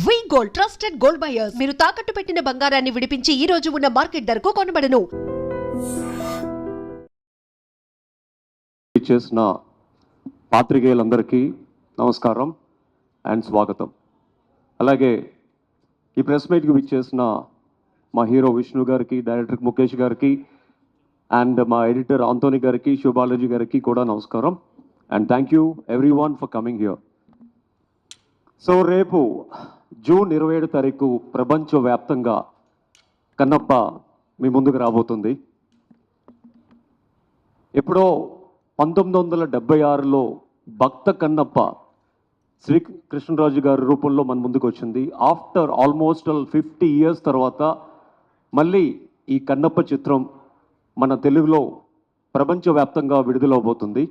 వి gold trusted gold buyers మీరు తాకట్టు పెట్టిన బంగారాన్ని విడిపించి ఈ రోజు ఉన్న మార్కెట్ ధరకు కొనబడను. చేసిన పాత్రికేయులందరికీ నమస్కారం అండ్ స్వాగతం. అలాగే ఈ ప్రెస్ మీట్కి విచ్చేసిన మా హీరో విష్ణు గారికి, డైరెక్టర్ ముఖేష్ గారికి అండ్ మా ఎడిటర్ ఆంటోనీ గారికి, శివబాలాజీ గారికి కూడా నమస్కారం and thank you every one for coming here. So రేపు జూన్ 27 తారీఖు ప్రపంచవ్యాప్తంగా కన్నప్ప మీ ముందుకు రాబోతుంది. ఎప్పుడో 1976లో భక్త కన్నప్ప శ్రీ కృష్ణరాజు గారి రూపంలో మన ముందుకు వచ్చింది. ఆఫ్టర్ ఆల్మోస్ట్ 50 years తర్వాత మళ్ళీ ఈ కన్నప్ప చిత్రం మన తెలుగులో ప్రపంచవ్యాప్తంగా విడుదలవబోతుంది.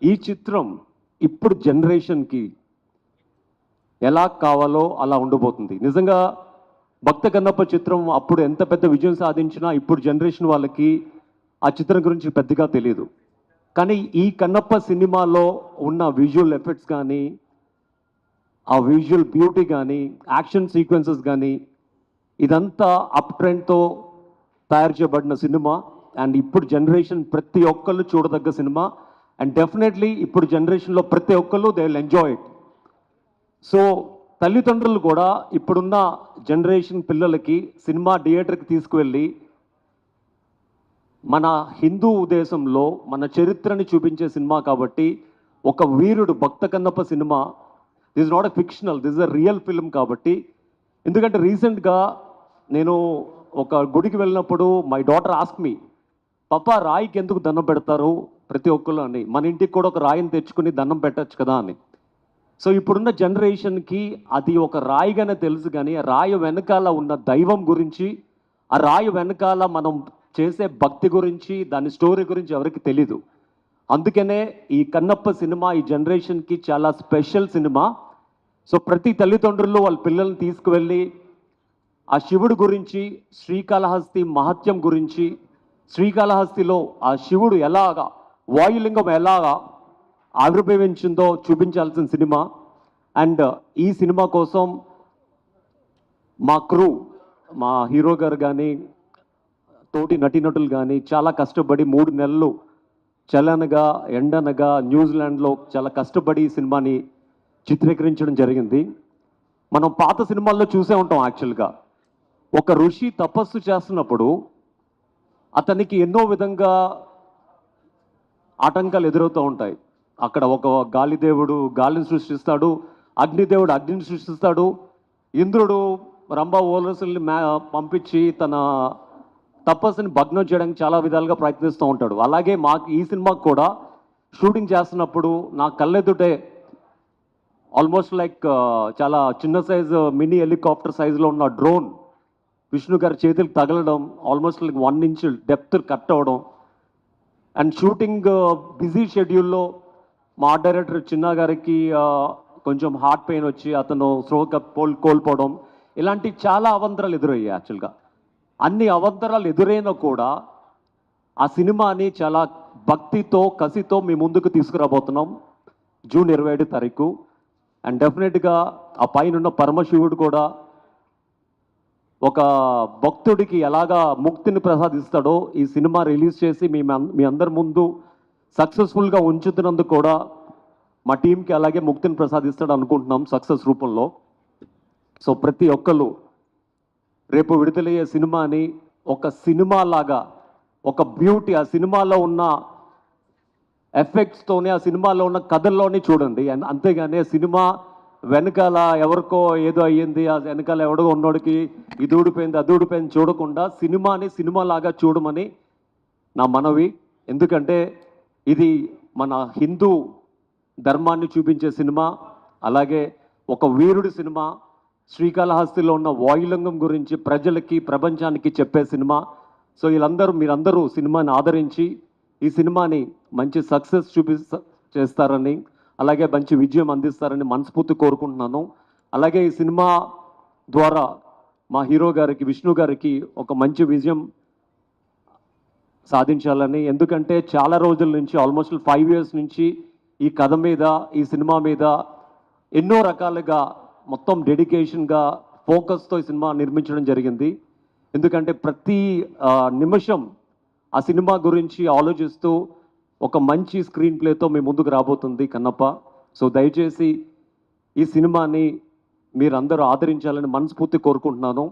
ఈ చిత్రం ఇప్పుడు జనరేషన్కి ఎలా కావాలో అలా ఉండబోతుంది. నిజంగా భక్త కన్నప్ప చిత్రం అప్పుడు ఎంత పెద్ద విజయం సాధించినా ఇప్పుడు జనరేషన్ వాళ్ళకి ఆ చిత్రం గురించి పెద్దగా తెలియదు. కానీ ఈ కన్నప్ప సినిమాలో ఉన్న విజువల్ ఎఫెక్ట్స్ కానీ, ఆ విజువల్ బ్యూటీ కానీ, యాక్షన్ సీక్వెన్సెస్ కానీ ఇదంతా అప్ ట్రెండ్తో తయారు చేయబడిన సినిమా అండ్ ఇప్పుడు జనరేషన్ ప్రతి ఒక్కళ్ళు చూడదగ్గ సినిమా అండ్ డెఫినెట్లీ ఇప్పుడు జనరేషన్లో ప్రతి ఒక్కళ్ళు they will enjoy it. So తల్లిదండ్రులు కూడా ఇప్పుడున్న జనరేషన్ పిల్లలకి సినిమా థియేటర్కి తీసుకువెళ్ళి మన హిందూ దేశంలో మన చరిత్రని చూపించే సినిమా కాబట్టి ఒక వీరుడు Bhakta Kannappa cinema this not a fictional, this a real film కాబట్టి. ఎందుకంటే రీసెంట్గా నేను ఒక గుడికి వెళ్ళినప్పుడు మై డాటర్ ఆస్క్ మీ, పాపా రాయికి ఎందుకు దండం పెడతారు ప్రతి ఒక్కరు అని, మన ఇంటికి కూడా ఒక రాయిని తెచ్చుకుని దండం పెట్టచ్చు కదా అని. సో ఇప్పుడున్న జనరేషన్కి అది ఒక రాయిగానే తెలుసు, కానీ ఆ రాయి వెనకాల ఉన్న దైవం గురించి, ఆ రాయి వెనకాల మనం చేసే భక్తి గురించి, దాని స్టోరీ గురించి ఎవరికి తెలీదు. అందుకనే ఈ కన్నప్ప సినిమా ఈ జనరేషన్కి చాలా స్పెషల్ సినిమా. సో ప్రతి తల్లిదండ్రులు వాళ్ళ పిల్లల్ని తీసుకువెళ్ళి ఆ శివుడు గురించి, శ్రీకాళహస్తి మహత్యం గురించి, శ్రీకాళహస్తిలో ఆ శివుడు ఎలాగా, వాయులింగం ఎలాగా ఆవిర్భవించిందో చూపించాల్సిన సినిమా. అండ్ ఈ సినిమా కోసం మా క్రూ, మా హీరో గారు కానీ, తోటి నటీనటులు కానీ చాలా కష్టపడి 3 నెలలు చలనగా ఎండనగా న్యూజిలాండ్లో చాలా కష్టపడి ఈ సినిమాని చిత్రీకరించడం జరిగింది. మనం పాత సినిమాల్లో చూసే ఉంటాం. యాక్చువల్గా ఒక ఋషి తపస్సు చేస్తున్నప్పుడు అతనికి ఎన్నో విధంగా ఆటంకాలు ఎదురవుతూ ఉంటాయి. అక్కడ ఒక గాలిదేవుడు గాలిని సృష్టిస్తాడు, అగ్నిదేవుడు అగ్నిని సృష్టిస్తాడు, ఇంద్రుడు రంభ ఓలసుల్ని పంపించి తన తపస్సుని భగ్నం చేయడానికి చాలా విధాలుగా ప్రయత్నిస్తూ ఉంటాడు. అలాగే మాకు ఈ సినిమాకు కూడా షూటింగ్ చేస్తున్నప్పుడు నా కళ్ళెదుటే ఆల్మోస్ట్ లైక్ చాలా చిన్న సైజు మినీ హెలికాప్టర్ సైజులో ఉన్న డ్రోన్ విష్ణు గారి చేతులకు తగలడం, almost like 1 inch depth cut అవ్వడం అండ్ షూటింగ్ బిజీ షెడ్యూల్లో మా డైరెక్టర్ చిన్న గారికి కొంచెం హార్ట్ పెయిన్ వచ్చి అతను స్ట్రోక్ కోల్పోవడం, ఇలాంటి చాలా అవంతరాలు ఎదురయ్యాయి. యాక్చువల్గా అన్ని అవంతరాలు ఎదురైనా కూడా ఆ సినిమాని చాలా భక్తితో కసితో మీ ముందుకు తీసుకురాబోతున్నాం జూన్ 27 తారీఖు. అండ్ డెఫినెట్గా ఆ పైన పరమశివుడు కూడా ఒక భక్తుడికి ఎలాగా ముక్తిని ప్రసాదిస్తాడో ఈ సినిమా రిలీజ్ చేసి మీ అందరి ముందు సక్సెస్ఫుల్గా ఉంచుతున్నందుకు కూడా మా టీంకి అలాగే ముక్తిని ప్రసాదిస్తాడు అనుకుంటున్నాం సక్సెస్ రూపంలో. సో ప్రతి ఒక్కళ్ళు రేపు విడుదలయ్యే సినిమాని ఒక సినిమా లాగా, ఒక బ్యూటీ, ఆ సినిమాలో ఉన్న ఎఫెక్ట్స్తోనే, ఆ సినిమాలో ఉన్న కథల్లోనే చూడండి. అంతేగాని సినిమా వెనకాల ఎవరికో ఏదో అయ్యింది, ఆ వెనకాల ఎవడో ఉన్నోడికి ఇది ఊడిపోయింది అది ఊడిపోయింది చూడకుండా సినిమాని సినిమాలాగా చూడమని నా మనవి. ఎందుకంటే ఇది మన హిందూ ధర్మాన్ని చూపించే సినిమా, అలాగే ఒక వీరుడి సినిమా, శ్రీకాళహస్తిలో ఉన్న వాయులింగం గురించి ప్రజలకి ప్రపంచానికి చెప్పే సినిమా. సో మీరందరూ సినిమాని ఆదరించి ఈ సినిమాని మంచి సక్సెస్ చేస్తారని, అలాగే మంచి విజయం అందిస్తారని మనస్ఫూర్తి కోరుకుంటున్నాను. అలాగే ఈ సినిమా ద్వారా మా హీరో గారికి, విష్ణు గారికి ఒక మంచి విజయం సాధించాలని. ఎందుకంటే చాలా రోజుల నుంచి ఆల్మోస్ట్ 5 years నుంచి ఈ కథ మీద, ఈ సినిమా మీద ఎన్నో రకాలుగా మొత్తం డెడికేషన్గా ఫోకస్తో ఈ సినిమా నిర్మించడం జరిగింది. ఎందుకంటే ప్రతి నిమిషం ఆ సినిమా గురించి ఆలోచిస్తూ ఒక మంచి స్క్రీన్ ప్లేతో మీ ముందుకు రాబోతుంది కన్నప్ప. సో దయచేసి ఈ సినిమాని మీరందరూ ఆదరించాలని మనస్ఫూర్తి కోరుకుంటున్నాను.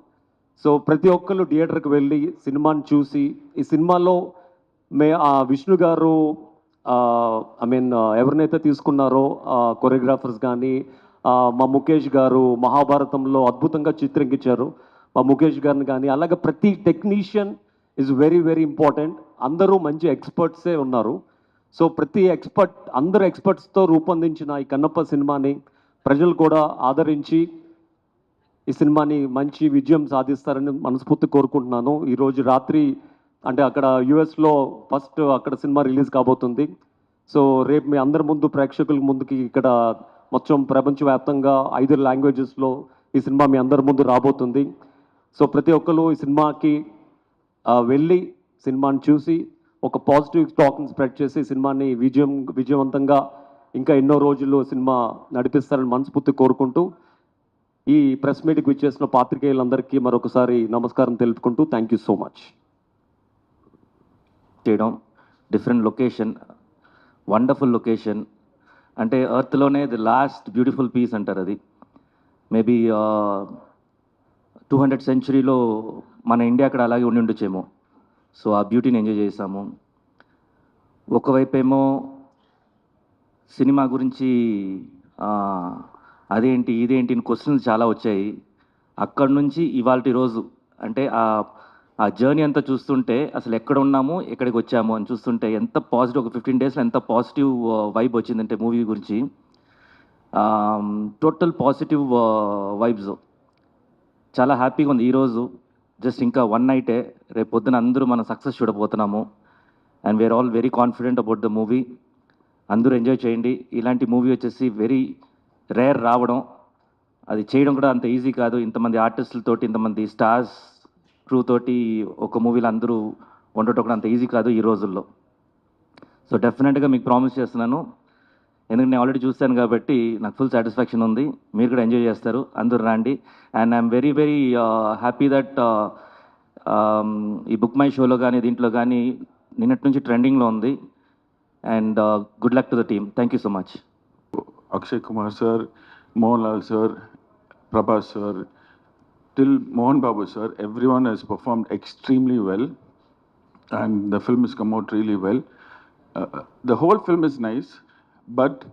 సో ప్రతి ఒక్కరు థియేటర్కి వెళ్ళి సినిమాని చూసి ఈ సినిమాలో విష్ణు గారు ఎవరినైతే తీసుకున్నారో కొరియోగ్రాఫర్స్ కానీ మా ముఖేష్ గారు మహాభారతంలో అద్భుతంగా చిత్రీకరించారు మా ముఖేష్ గారిని కానీ, అలాగే ప్రతి technician is very very important. అందరూ మంచి ఎక్స్పర్ట్సే ఉన్నారు. సో ప్రతి అందరు ఎక్స్పర్ట్స్తో రూపొందించిన ఈ కన్నప్ప సినిమాని ప్రజలు కూడా ఆదరించి ఈ సినిమాని మంచి విజయం సాధిస్తారని మనస్ఫూర్తి కోరుకుంటున్నాను. ఈరోజు రాత్రి అంటే అక్కడ యుఎస్లో ఫస్ట్ అక్కడ సినిమా రిలీజ్ కాబోతుంది. సో రేపు మీ అందరి ముందు ప్రేక్షకుల ముందుకి ఇక్కడ మొత్తం ప్రపంచవ్యాప్తంగా 5 లాంగ్వేజెస్లో ఈ సినిమా మీ అందరి ముందు రాబోతుంది. సో ప్రతి ఒక్కరు ఈ సినిమాకి వెళ్ళి సినిమాని చూసి ఒక పాజిటివ్ టాక్ని స్ప్రెడ్ చేసి సినిమాని విజయవంతంగా ఇంకా ఎన్నో రోజులు సినిమా నడిపిస్తారని మనస్ఫూర్తి కోరుకుంటూ ఈ ప్రెస్ మీట్కి విచ్చేసిన పాత్రికేయులందరికీ మరొకసారి నమస్కారం తెలుపుకుంటూ థ్యాంక్ యూ సో మచ్. చేయడం డిఫరెంట్ లొకేషన్, వండర్ఫుల్ లొకేషన్, అంటే ఎర్త్లోనే ది లాస్ట్ బ్యూటిఫుల్ పీస్ అంటారు. అది మేబీ 200th సెంచురీలో మన ఇండియా అక్కడ అలాగే ఉండి ఉండొచ్చేమో. సో ఆ బ్యూటీని ఎంజాయ్ చేసాము. ఒకవైపేమో సినిమా గురించి అదేంటి ఇదేంటి క్వశ్చన్స్ చాలా వచ్చాయి. అక్కడి నుంచి ఇవాల్టి రోజు అంటే ఆ జర్నీ అంతా చూస్తుంటే అసలు ఎక్కడ ఉన్నాము ఎక్కడికి వచ్చాము అని చూస్తుంటే ఎంత పాజిటివ్, ఒక 15 డేస్లో ఎంత పాజిటివ్ వైబ్ వచ్చిందంటే మూవీ గురించి టోటల్ పాజిటివ్ వైబ్స్. చాలా హ్యాపీగా ఉంది ఈరోజు. జస్ట్ ఇంకా 1 నైటే, రేపు పొద్దున అందరూ మనం సక్సెస్ చూడబోతున్నాము. And we're all very confident about the movie. అందరూ ఎంజాయ్ చేయండి. ఇలాంటి మూవీ వచ్చేసి వెరీ రేర్ రావడం, అది చేయడం కూడా అంత ఈజీ కాదు. ఇంతమంది ఆర్టిస్టులతోటి, ఇంతమంది స్టార్స్ క్రూ తోటి ఒక మూవీలో అందరూ ఉండటం కూడా అంత ఈజీ కాదు ఈ రోజుల్లో. సో డెఫినెట్గా మీకు ప్రామిస్ చేస్తున్నాను, ఎందుకంటే నేను ఆల్రెడీ చూశాను కాబట్టి నాకు ఫుల్ సాటిస్ఫాక్షన్ ఉంది. మీరు కూడా ఎంజాయ్ చేస్తారు, అందరూ రండి. And I'm very very happy that ఈ బుక్ మై షోలో కానీ దీంట్లో కానీ నిన్నటి నుంచి ట్రెండింగ్లో ఉంది. And good luck to the team. Thank you so much. Akshay Kumar sir, Mohanlal sir, Prabhas sir, till Mohan Babu sir, everyone has performed extremely well and the film has come out really well. The whole film is nice, but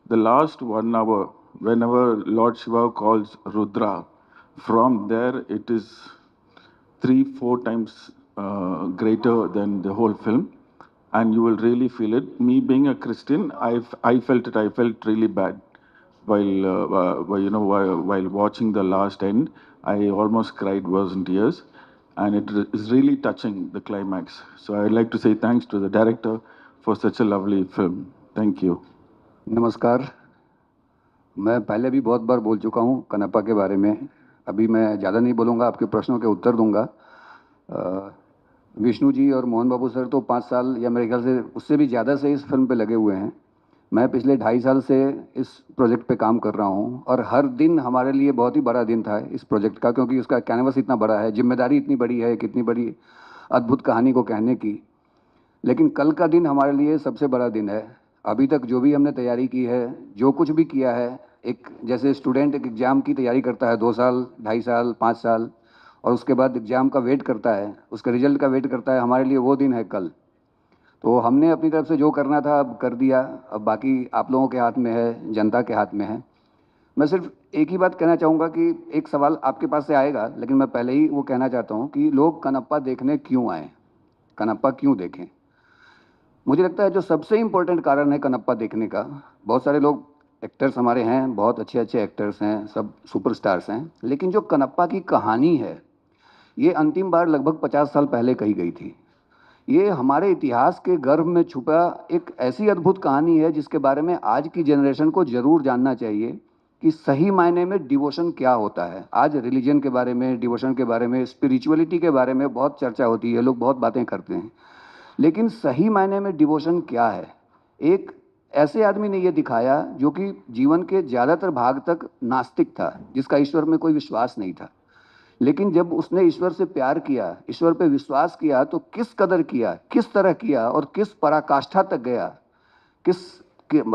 the last 1 hour, whenever Lord Shiva calls Rudra, from there it is 3-4 times greater than the whole film. And you will really feel it. Me being a Christian, I felt it. I felt really bad while watching the last end. I almost cried, was in tears, and it is really touching, the climax. So I'd like to say thanks to the director for such a lovely film. Thank you. नमस्कार. मैं पहले भी बहुत बार बोल चुका हूँ कनप्पा के बारे में. अभी मैं ज़्यादा नहीं बोलूँगा, आपके प्रश्नों के उत्तर दूंगा. विष्णु जी और मोहन बाबू सर तो 5 साल या मेरे ख्याल से उससे भी ज़्यादा से इस फिल्म पे लगे हुए हैं. मैं पिछले 2.5 साल से इस प्रोजेक्ट पे काम कर रहा हूँ और हर दिन हमारे लिए बहुत ही बड़ा दिन था इस प्रोजेक्ट का, क्योंकि उसका कैनवस इतना बड़ा है, जिम्मेदारी इतनी बड़ी है, एक इतनी बड़ी अद्भुत कहानी को कहने की. लेकिन कल का दिन हमारे लिए सबसे बड़ा दिन है. अभी तक जो भी हमने तैयारी की है, जो कुछ भी किया है, एक जैसे स्टूडेंट एक एग्ज़ाम की तैयारी करता है 2 साल, 2.5 साल, 5 साल, और उसके बाद एग्ज़ाम का वेट करता है, उसके रिजल्ट का वेट करता है. हमारे लिए वो दिन है कल. तो हमने अपनी तरफ से जो करना था अब कर दिया. अब बाकी आप लोगों के हाथ में है, जनता के हाथ में है. मैं सिर्फ एक ही बात कहना चाहूँगा कि एक सवाल आपके पास से आएगा, लेकिन मैं पहले ही वो कहना चाहता हूँ कि लोग कनप्पा देखने क्यों आएँ, कनप्पा क्यों देखें. मुझे लगता है जो सबसे इम्पोर्टेंट कारण है कनप्पा देखने का, बहुत सारे लोग एक्टर्स हमारे हैं, बहुत अच्छे अच्छे एक्टर्स हैं, सब सुपरस्टार्स हैं, लेकिन जो कनप्पा की कहानी है ये अंतिम बार लगभग 50 साल पहले कही गई थी. ये हमारे इतिहास के गर्भ में छुपा एक ऐसी अद्भुत कहानी है जिसके बारे में आज की जनरेशन को ज़रूर जानना चाहिए कि सही मायने में डिवोशन क्या होता है. आज रिलीजन के बारे में, डिवोशन के बारे में, स्पिरिचुअलिटी के बारे में बहुत चर्चा होती है, लोग बहुत बातें करते हैं, लेकिन सही मायने में डिवोशन क्या है. एक ऐसे आदमी ने ये दिखाया जो कि जीवन के ज़्यादातर भाग तक नास्तिक था, जिसका ईश्वर में कोई विश्वास नहीं था, लेकिन जब उसने ईश्वर से प्यार किया, ईश्वर पे विश्वास किया, तो किस कदर किया, किस तरह किया और किस पराकाष्ठा तक गया,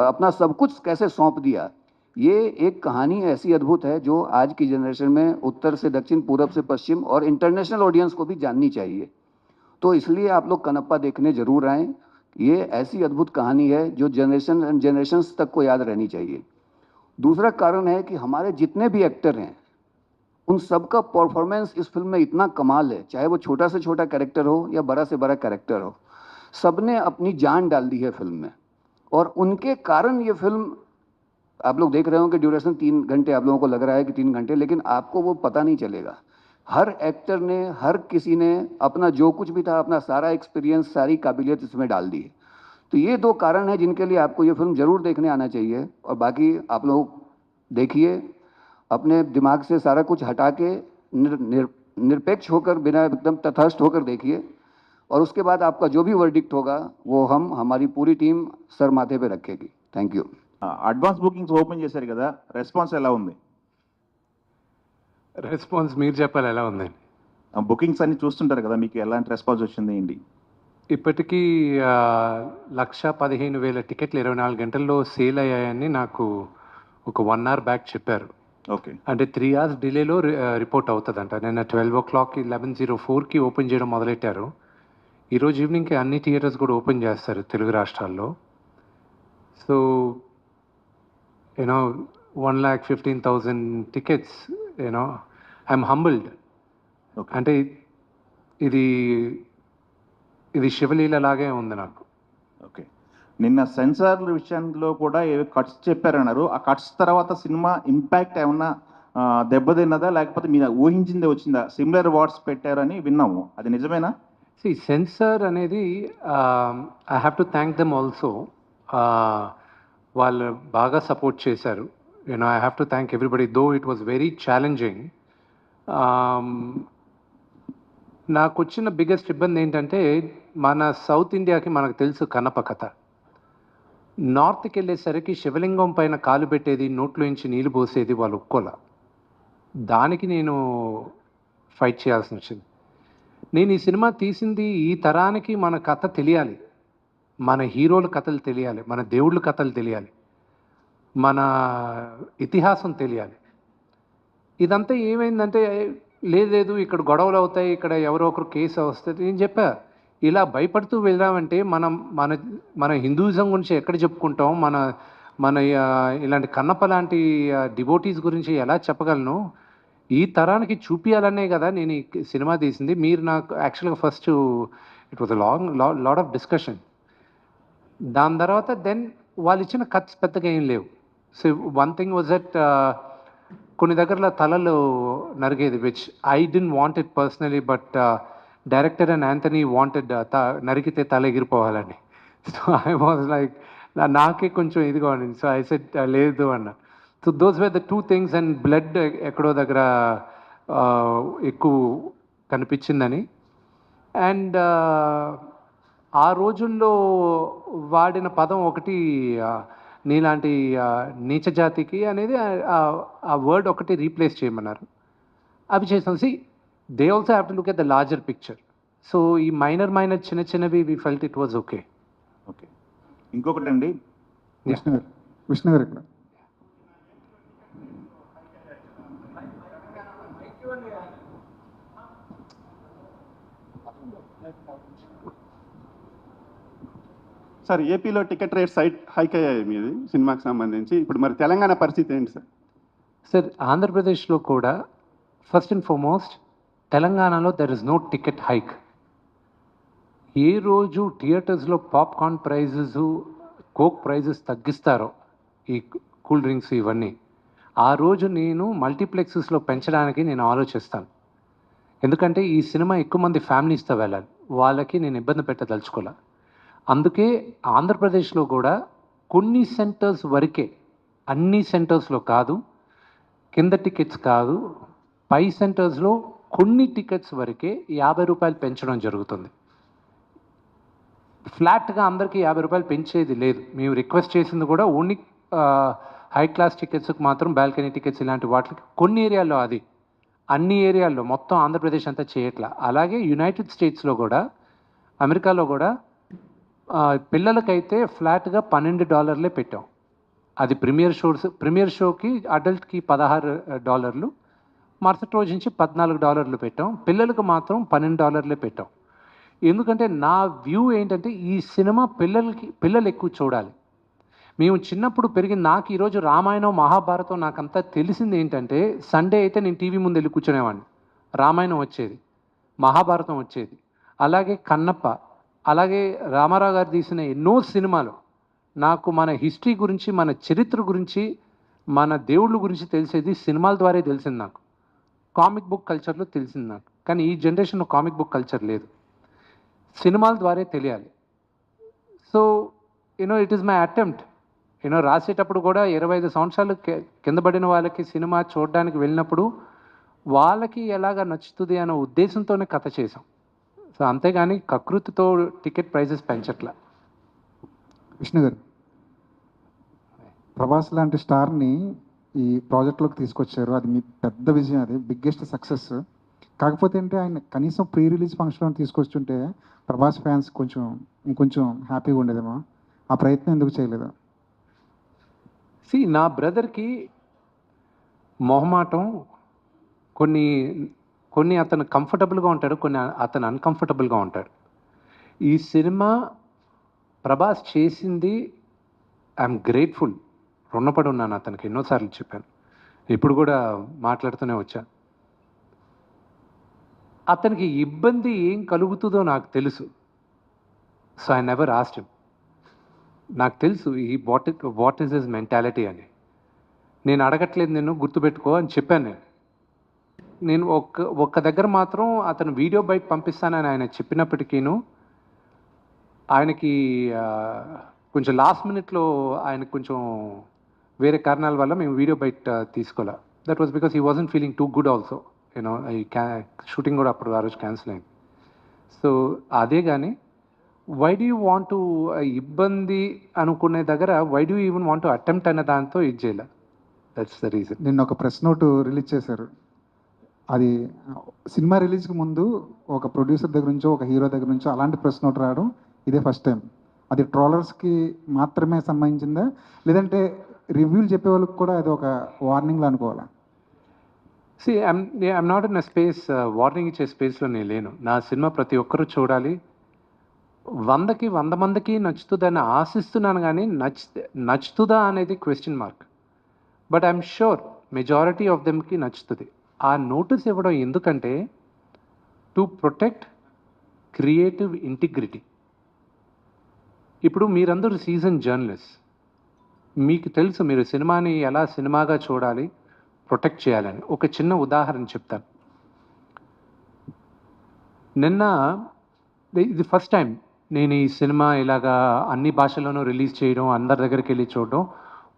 अपना सब कुछ कैसे सौंप दिया। ये एक कहानी ऐसी अद्भुत है जो आज की जनरेशन में उत्तर से दक्षिण, पूरब से पश्चिम और इंटरनेशनल ऑडियंस को भी जाननी चाहिए। तो इसलिए आप लोग कनप्पा देखने जरूर आएँ। ये ऐसी अद्भुत कहानी है जो जनरेशन्स तक को याद रहनी चाहिए। दूसरा कारण है कि हमारे जितने भी एक्टर हैं उन सबका परफॉर्मेंस इस फिल्म में इतना कमाल है, चाहे वो छोटा से छोटा कैरेक्टर हो या बड़ा से बड़ा कैरेक्टर हो, सबने अपनी जान डाल दी है फिल्म में। और उनके कारण ये फिल्म, आप लोग देख रहे हो कि ड्यूरेशन 3 घंटे, आप लोगों को लग रहा है कि 3 घंटे, लेकिन आपको वो पता नहीं चलेगा। हर एक्टर ने, हर किसी ने अपना जो कुछ भी था, अपना सारा एक्सपीरियंस, सारी काबिलियत इसमें डाल दी है। तो ये 2 कारण हैं जिनके लिए आपको ये फिल्म ज़रूर देखने आना चाहिए। और बाकी आप लोग देखिए, अपने दिमाग से सारा कुछ हटा के निरपेक्ष होकर, बिना एकदम तटस्थ होकर देखिए, और उसके बाद आपका जो भी वर्डिक्ट होगा वो हमारी पूरी टीम सर माथे पे रखेगी। Thank you. Advance bookings open చేశారు కదా, రెస్పాన్స్ ఎలా ఉంది? రెస్పాన్స్ మీరు చెప్పాలి ఎలా ఉందండి. బుకింగ్స్ అన్ని చూస్తుంటారు కదా, మీకు ఎలాంటి రెస్పాన్స్ వచ్చింది ఏంటి? ఇప్పటికీ 1,15,000 టికెట్లు 24 గంటల్లో సేల్ అయ్యాయని నాకు ఒక 1 అవర్ బ్యాక్ చెప్పారు. ఓకే. అంటే 3 అవర్స్ డిలేలో రిపోర్ట్ అవుతుందంట. నిన్న 12 o'clockకి 11:04కి ఓపెన్ చేయడం మొదలెట్టారు. ఈరోజు ఈవినింగ్కి అన్ని థియేటర్స్ కూడా ఓపెన్ చేస్తారు తెలుగు రాష్ట్రాల్లో. So 1,15,000 tickets, I'm humbled. అంటే ఇది శివలీల లాగే ఉంది నాకు. ఓకే. నిన్న సెన్సార్ల విషయంలో కూడా ఏవో కట్స్ చెప్పారన్నారు. ఆ కట్స్ తర్వాత సినిమా ఇంపాక్ట్ ఏమన్నా దెబ్బతిన్నదా, లేకపోతే మీరు ఊహించిందే వచ్చిందా? సిమిలర్ వర్డ్స్ పెట్టారని విన్నాము, అది నిజమేనా? సెన్సార్ అనేది I have to thank them also. వాళ్ళు బాగా సపోర్ట్ చేశారు. I have to thank everybody, though it was very challenging. నాకు వచ్చిన బిగ్గెస్ట్ ఇబ్బంది ఏంటంటే, మన సౌత్ ఇండియాకి మనకు తెలుసు కన్నప్ప కథ. నార్త్కి వెళ్ళేసరికి శివలింగం పైన కాలు పెట్టేది, నోట్లోంచి నీళ్ళు పోసేది వాళ్ళు ఒప్పుకోలే. దానికి నేను ఫైట్ చేయాల్సి వచ్చింది. నేను ఈ సినిమా తీసింది ఈ తరానికి మన కథ తెలియాలి, మన హీరోల కథలు తెలియాలి, మన దేవుళ్ళ కథలు తెలియాలి, మన ఇతిహాసం తెలియాలి. ఇదంతా ఏమైందంటే, లేదు ఇక్కడ గొడవలు అవుతాయి, ఇక్కడ ఎవరో ఒకరు కేసు వస్తుంది. నేను చెప్పా, ఇలా భయపడుతూ వెళ్ళామంటే మన హిందూయిజం గురించి ఎక్కడ చెప్పుకుంటాం, మన ఇలాంటి కన్నప్ప లాంటి డివోటీస్ గురించి ఎలా చెప్పగలను? ఈ తరానికి చూపించాలనే కదా నేను ఈ సినిమా తీసింది. మీరు నాకు యాక్చువల్గా first it was lot of discussion. దాని తర్వాత దెన్ వాళ్ళు ఇచ్చిన కట్స్ పెద్దగా ఏం లేవు. So one thing was that కొన్ని దగ్గరలో తలలు నరిగేది, which I don't want it personally, but director and Anthony wanted నరికితే తల ఎగిరిపోవాలని. సో ఐ వాజ్ లైక్, నాకే కొంచెం ఇదిగా ఉండింది. సో ఐ సెడ్ లేదు అన్న. So those were the 2 things. And blood ఎక్కడో దగ్గర ఎక్కువ కనిపించిందని. అండ్ ఆ రోజుల్లో వాడిన పదం ఒకటి, నీలాంటి నీచ జాతికి అనేది ఆ వర్డ్ ఒకటి రీప్లేస్ చేయమన్నారు. అవి చేసాం. See they also have to look at the larger picture. So ఈ మైనర్ చిన్నవి we felt it was okay. Okay. ఇంకొకటి అండి, విష్ణు గారు ఇక్కడ. సార్, ఏపీలో టికెట్ రేట్స్ హైక్ అయ్యాయి మీది సినిమాకి సంబంధించి. ఇప్పుడు మరి తెలంగాణ పరిస్థితి ఏంటి సార్? సార్, ఆంధ్రప్రదేశ్లో కూడా ఫస్ట్ అండ్ ఫార్మోస్ట్, తెలంగాణలో there is no ticket hike. ఏ రోజు థియేటర్స్లో పాప్కార్న్ ప్రైజెస్, కోక్ ప్రైజెస్ తగ్గిస్తారో, ఈ కూల్ డ్రింక్స్ ఇవన్నీ, ఆ రోజు నేను మల్టీప్లెక్సెస్లో పెంచడానికి నేను ఆలోచిస్తాను. ఎందుకంటే ఈ సినిమా ఎక్కువ మంది ఫ్యామిలీస్తో వెళ్ళాలి, వాళ్ళకి నేను ఇబ్బంది పెట్టదలుచుకోలే. అందుకే ఆంధ్రప్రదేశ్లో కూడా కొన్ని సెంటర్స్ వరకే, అన్ని సెంటర్స్లో కాదు, కింద టికెట్స్ కాదు, పై సెంటర్స్లో కొన్ని టికెట్స్ వరకే 50 రూపాయలు పెంచడం జరుగుతుంది. ఫ్లాట్గా అందరికీ 50 రూపాయలు పెంచేది లేదు. మేము రిక్వెస్ట్ చేసింది కూడా ఓన్లీ హై క్లాస్ టికెట్స్కి మాత్రం, బాల్కనీ టికెట్స్ ఇలాంటి వాటికి కొన్ని ఏరియాల్లో, అది అన్ని ఏరియాల్లో మొత్తం ఆంధ్రప్రదేశ్ అంతా చేయట్లా. అలాగే యునైటెడ్ స్టేట్స్లో కూడా, అమెరికాలో కూడా పిల్లలకైతే ఫ్లాట్గా $12 పెట్టాం. అది ప్రీమియర్ షోకి అడల్ట్కి $16, మరుసటి రోజు నుంచి $14 పెట్టాం. పిల్లలకు మాత్రం $12 పెట్టాం. ఎందుకంటే నా వ్యూ ఏంటంటే ఈ సినిమా పిల్లలు ఎక్కువ చూడాలి. మేము చిన్నప్పుడు పెరిగిన, నాకు ఈరోజు రామాయణం మహాభారతం నాకంతా తెలిసింది ఏంటంటే, సండే అయితే నేను టీవీ ముందు వెళ్ళి కూర్చునేవాడిని. రామాయణం వచ్చేది, మహాభారతం వచ్చేది, అలాగే కన్నప్ప, అలాగే రామారావు గారు తీసిన ఎన్నో సినిమాలు. నాకు మన హిస్టరీ గురించి, మన చరిత్ర గురించి, మన దేవుళ్ళ గురించి తెలిసేది సినిమాల ద్వారా తెలిసింది. నాకు కామిక్ బుక్ కల్చర్లో తెలిసింది నాకు. కానీ ఈ జనరేషన్లో కామిక్ బుక్ కల్చర్ లేదు, సినిమాల ద్వారా తెలియాలి. So it is my attempt. రాసేటప్పుడు కూడా 25 సంవత్సరాలు కింద పడిన వాళ్ళకి సినిమా చూడడానికి వెళ్ళినప్పుడు వాళ్ళకి ఎలాగా నచ్చుతుంది అనే ఉద్దేశంతోనే కథ చేసాం. సో అంతేగాని కకృతితో టికెట్ ప్రైజెస్ పెంచట్లా. విష్ణు గారు, ప్రభాస్ లాంటి స్టార్ని ఈ ప్రాజెక్ట్లోకి తీసుకొచ్చారు. అది మీ పెద్ద విజయం, అది బిగ్గెస్ట్ సక్సెస్. కాకపోతే అంటే ఆయన కనీసం ప్రీ రిలీజ్ ఫంక్షన్లో తీసుకొచ్చుంటే ప్రభాస్ ఫ్యాన్స్ ఇంకొంచెం హ్యాపీగా ఉండేదేమో. ఆ ప్రయత్నం ఎందుకు చేయలేదు? నా బ్రదర్కి మొహమాటం, కొన్ని అతను కంఫర్టబుల్గా ఉంటాడు, కొన్ని అతను అన్కంఫర్టబుల్గా ఉంటాడు. ఈ సినిమా ప్రభాస్ చేసింది, ఐఎమ్ గ్రేట్ఫుల్, రుణపడి ఉన్నాను అతనికి. ఎన్నోసార్లు చెప్పాను, ఇప్పుడు కూడా మాట్లాడుతూనే వచ్చాను. అతనికి ఇబ్బంది ఏం కలుగుతుందో నాకు తెలుసు. So I never asked him. నాకు తెలుసు వాట్ ఈస్ హిస్ మెంటాలిటీ అని. నేను అడగట్లేదు, నిన్ను గుర్తుపెట్టుకో అని చెప్పాను. నేను ఒక్క దగ్గర మాత్రం అతను వీడియో బయట పంపిస్తానని ఆయన చెప్పినప్పటికీను, ఆయనకి కొంచెం లాస్ట్ మినిట్లో ఆయనకు కొంచెం వేరే కారణాల వల్ల మేము వీడియో బయట తీసుకోలే. That was because he wasn't feeling too good also. ఈ షూటింగ్ కూడా అప్పుడు ఆ రోజు క్యాన్సిల్ అయింది. సో అదే కానీ why do you want to, ఇబ్బంది అనుకునే దగ్గర why do even want to attempt అనే దాంతో ఇది చేయలే. That's the reason. నిన్న ఒక ప్రెస్ నోట్ రిలీజ్ చేశారు. అది సినిమా రిలీజ్కి ముందు ఒక ప్రొడ్యూసర్ దగ్గర నుంచో, ఒక హీరో దగ్గర నుంచో అలాంటి ప్రెస్ నోట్ రావడం ఇదే ఫస్ట్ టైం. అది ట్రోలర్స్కి మాత్రమే సంబంధించిందా, లేదంటే రివ్యూలు చెప్పే వాళ్ళకి కూడా అది ఒక వార్నింగ్లో అనుకోవాలా? I'm not in a space, warning ఇచ్చే స్పేస్లో నేను లేను. నా సినిమా ప్రతి ఒక్కరూ చూడాలి, 100కి 100 మందికి నచ్చుతుందని ఆశిస్తున్నాను. కానీ నచ్చుతుందా అనేది question mark. But I'm sure majority of దెమ్కి నచ్చుతుంది. ఆ నోటీస్ ఇవ్వడం ఎందుకంటే టు ప్రొటెక్ట్ క్రియేటివ్ ఇంటిగ్రిటీ. ఇప్పుడు మీరందరూ సీజన్ జర్నలిస్ట్, మీకు తెలుసు మీరు సినిమాని ఎలా సినిమాగా చూడాలి, ప్రొటెక్ట్ చేయాలని. ఒక చిన్న ఉదాహరణ చెప్తాను. నిన్న ఇది ఫస్ట్ టైం నేను ఈ సినిమా ఇలాగా అన్ని భాషల్లోనూ రిలీజ్ చేయడం, అందరి దగ్గరికి వెళ్ళి చూడడం.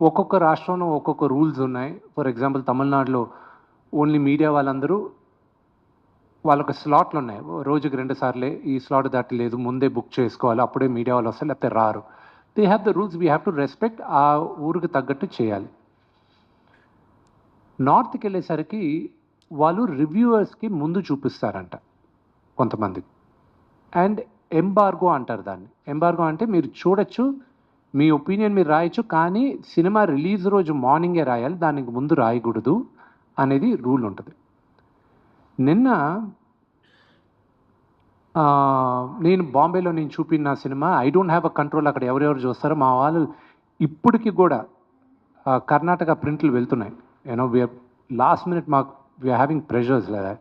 ఒక్కొక్క రాష్ట్రంలో ఒక్కొక్క రూల్స్ ఉన్నాయి. ఫర్ ఎగ్జాంపుల్ తమిళనాడులో ఓన్లీ మీడియా వాళ్ళందరూ వాళ్ళొక స్లాట్లు ఉన్నాయి, రోజుకి 2 సార్లే, ఈ స్లాట్ దాటలేదు, ముందే బుక్ చేసుకోవాలి, అప్పుడే మీడియా వాళ్ళు వస్తారు, లేకపోతే రారు. They have the rules, we have to respect. ఆ ఊరికి తగ్గట్టు చేయాలి. నార్త్కి వెళ్ళేసరికి వాళ్ళు రివ్యూవర్స్కి ముందు చూపిస్తారంట కొంతమంది, అండ్ ఎంబార్గో అంటారు దాన్ని. ఎంబార్గో అంటే మీరు చూడొచ్చు, మీ ఒపీనియన్ మీరు రాయొచ్చు, కానీ సినిమా రిలీజ్ రోజు మార్నింగే రాయాలి, దానికి ముందు రాయకూడదు అనేది రూల్ ఉంటుంది. నిన్న నేను బాంబేలో నేను చూపిన cinema I don't have a control, అక్కడ ఎవరెవరు చూస్తారో మా వాళ్ళు ఇప్పటికి కూడా కర్ణాటక ప్రింట్లు వెళ్తున్నాయి. We're last minute we're having pressures లేదా.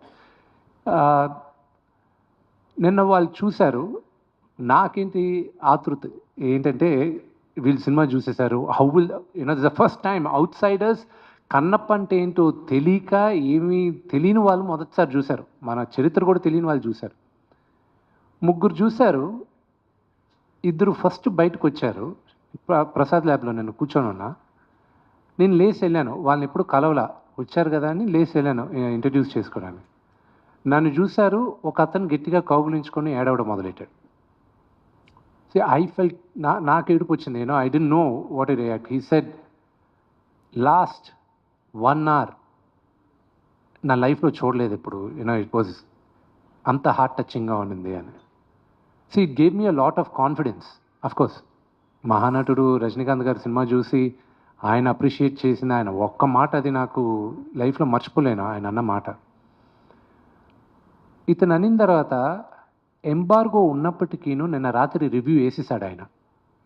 నిన్న వాళ్ళు చూశారు, నాకేంటి ఆతృత ఏంటంటే వీళ్ళు సినిమా చూసేశారు, how will the first time outsiders Kannappa అంటే ఏంటో తెలియక, ఏమీ తెలియని వాళ్ళు మొదటిసారి చూశారు, మన చరిత్ర కూడా తెలియని వాళ్ళు చూశారు. 3 చూశారు, 2 ఫస్ట్ బయటకు వచ్చారు. ప్రసాద్ ల్యాబ్లో నేను కూర్చొని ఉన్నా, నేను లేచి వెళ్ళాను, వాళ్ళని ఎప్పుడు కలవలా, వచ్చారు కదా అని లేచి వెళ్ళాను ఇంట్రడ్యూస్ చేసుకోవడానికి. నన్ను చూశారు, ఒక అతను గట్టిగా కౌగులించుకొని ఏడవడం మొదలెట్టాడు. See, I felt, నాకు ఏడుపు వచ్చింది, I didn't know what to react. He said, last 1 hour నా లైఫ్లో చూడలేదు ఇప్పుడు, ఇట్ వాజ్ అంత హార్ట్ టచింగ్గా ఉండింది అని. See, it gave me a lot of confidence. Of course, మహానటుడు Rajinikanth గారి సినిమా చూసి ఆయన అప్రిషియేట్ చేసిన ఆయన ఒక్క మాట, అది నాకు లైఫ్లో మర్చిపోలేను ఆయన అన్న మాట. ఇతను అనిన తర్వాత ఎంబార్గో ఉన్నప్పటికీను నిన్న రాత్రి రివ్యూ వేసేసాడు ఆయన.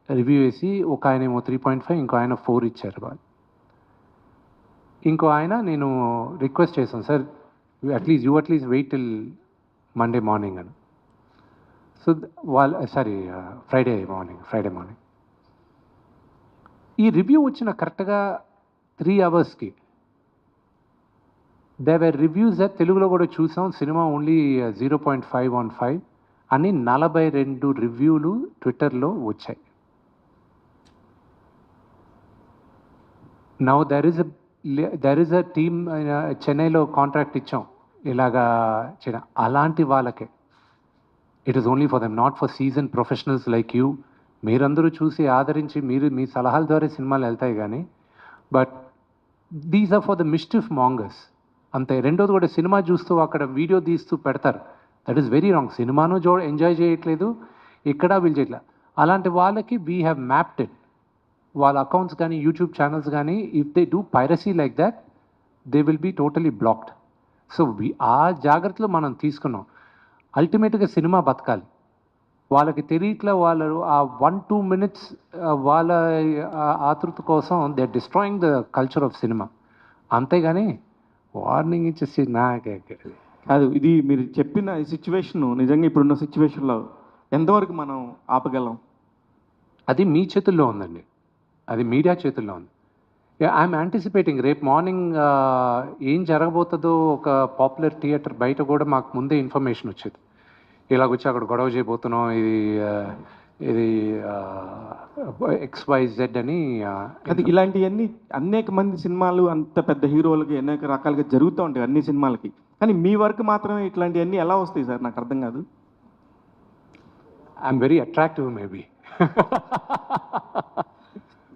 రివ్యూ వేసి ఒక ఆయన ఏమో 3.5, ఇంకో ఆయన 4 ఇచ్చారు వాళ్ళు. ఇంకో ఆయన నేను రిక్వెస్ట్ చేశాను, sir at least wait till Monday morning అని. సో ఫ్రైడే మార్నింగ్ ఈ రివ్యూ వచ్చిన కరెక్ట్గా 3 అవర్స్కి దే వర్ రివ్యూస్ తెలుగులో కూడా చూసాం, సినిమా ఓన్లీ 0.5 on 5 అని 42 రివ్యూలు ట్విట్టర్లో వచ్చాయి. Now there is a team చెన్నైలో కాంట్రాక్ట్ ఇచ్చాం ఇలాగా చేయడం. అలాంటి వాళ్ళకే it is only for them, not for season professionals like you. మీరందరూ చూసి ఆదరించి మీ సలహాల ద్వారా సినిమాలు వెళ్తాయి కానీ, but these are for the mischief mongers అంతే. రెండోది కూడా సినిమా చూస్తూ అక్కడ వీడియో తీస్తూ పెడతారు, దట్ ఈస్ వెరీ రాంగ్. సినిమాను ఎంజాయ్ చేయట్లేదు, ఇక్కడ వీళ్ళు చేయట్లేదు. అలాంటి వాళ్ళకి వీ హ్యావ్ మ్యాప్డ్ ఇట్. వాళ్ళ అకౌంట్స్ కానీ యూట్యూబ్ ఛానల్స్ కానీ if they do piracy like that they will be totally blocked. So ఆ జాగ్రత్తలు మనం తీసుకున్నాం. అల్టిమేట్గా సినిమా బతకాలి, వాళ్ళకి తెలియట్లా, వాళ్ళు ఆ 1-2 minutes వాళ్ళ ఆతృత కోసం they are destroying the culture of cinema. అంతేగాని వార్నింగ్ ఇచ్చేసి నాకే కాదు. ఇది మీరు చెప్పిన ఈ సిచ్యువేషన్ నిజంగా ఇప్పుడున్న సిచ్యువేషన్లో ఎంతవరకు మనం ఆపగలం? అది మీ చేతుల్లో ఉందండి, అది మీడియా చేతుల్లో ఉంది. ఐఎమ్ యాంటిసిపేటింగ్ రేపు మార్నింగ్ ఏం జరగబోతుందో. ఒక పాపులర్ థియేటర్ బయట కూడా మాకు ముందే ఇన్ఫర్మేషన్ వచ్చేది, ఇలాగొచ్చి అక్కడ గొడవ చేయబోతున్నాం, ఇది XYZ అని. అది ఇలాంటివన్నీ అనేక మంది సినిమాలు అంత పెద్ద హీరోలకి అనేక రకాలుగా జరుగుతూ ఉంటాయి అన్ని సినిమాలకి, కానీ మీ వరకు మాత్రమే ఇట్లాంటివన్నీ ఎలా వస్తాయి సార్? నాకు అర్థం కాదు. I'm very attractive maybe.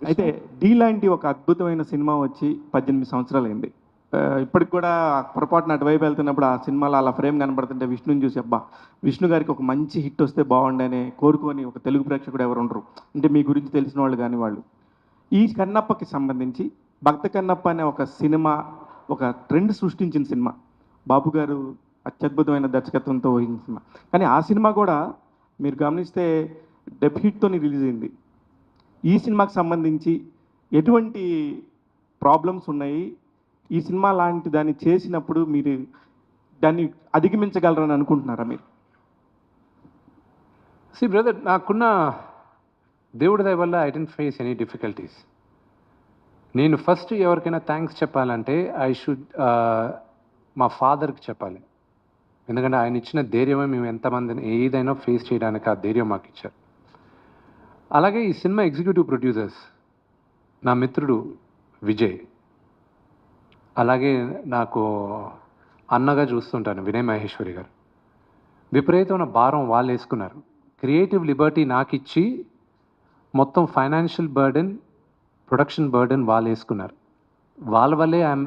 అయితే డీ లాంటి ఒక అద్భుతమైన సినిమా వచ్చి 18 సంవత్సరాలు అయింది. ఇప్పటికి కూడా పొరపాటున అటువైపు వెళ్తున్నప్పుడు ఆ సినిమాలో అలా ఫ్రేమ్ కనబడుతుంటే విష్ణుని చూసి అబ్బా విష్ణు గారికి ఒక మంచి హిట్ వస్తే బాగుండని కోరుకొని ఒక తెలుగు ప్రేక్షకుడు ఎవరు ఉండరు, అంటే మీ గురించి తెలిసిన వాళ్ళు కానీ వాళ్ళు. ఈ కన్నప్పకి సంబంధించి భక్త కన్నప్ప అనే ఒక సినిమా ఒక ట్రెండ్ సృష్టించిన సినిమా, బాబు గారు అత్యద్భుతమైన దర్శకత్వంతో వహించిన సినిమా. కానీ ఆ సినిమా కూడా మీరు గమనిస్తే డెబ్ హిట్తో రిలీజ్ అయింది. ఈ సినిమాకి సంబంధించి ఎటువంటి ప్రాబ్లమ్స్ ఉన్నాయి? ఈ సినిమా లాంటి దాన్ని చేసినప్పుడు మీరు దాన్ని అధిగమించగలరని అనుకుంటున్నారా మీరు? సి బ్రదర్, నాకున్న దేవుడి దయ వల్ల I didn't face any difficulties. నేను ఫస్ట్ ఎవరికైనా థ్యాంక్స్ చెప్పాలంటే ఐ షుడ్ మా ఫాదర్కి చెప్పాలి. ఎందుకంటే ఆయన ఇచ్చిన ధైర్యమే మేము ఎంతమందిని ఏదైనా ఫేస్ చేయడానికి ఆ ధైర్యం మాకు ఇచ్చారు. అలాగే ఈ సినిమా ఎగ్జిక్యూటివ్ ప్రొడ్యూసర్స్ నా మిత్రుడు విజయ్, అలాగే నాకు అన్నగా చూస్తుంటాను వినయ్ మహేశ్వరి గారు. విపరీతమైన భారం వాళ్ళు వేసుకున్నారు. క్రియేటివ్ లిబర్టీ నాకు ఇచ్చి మొత్తం ఫైనాన్షియల్ బర్డెన్, ప్రొడక్షన్ బర్డెన్ వాళ్ళు వేసుకున్నారు. వాళ్ళ వల్లే ఐఎమ్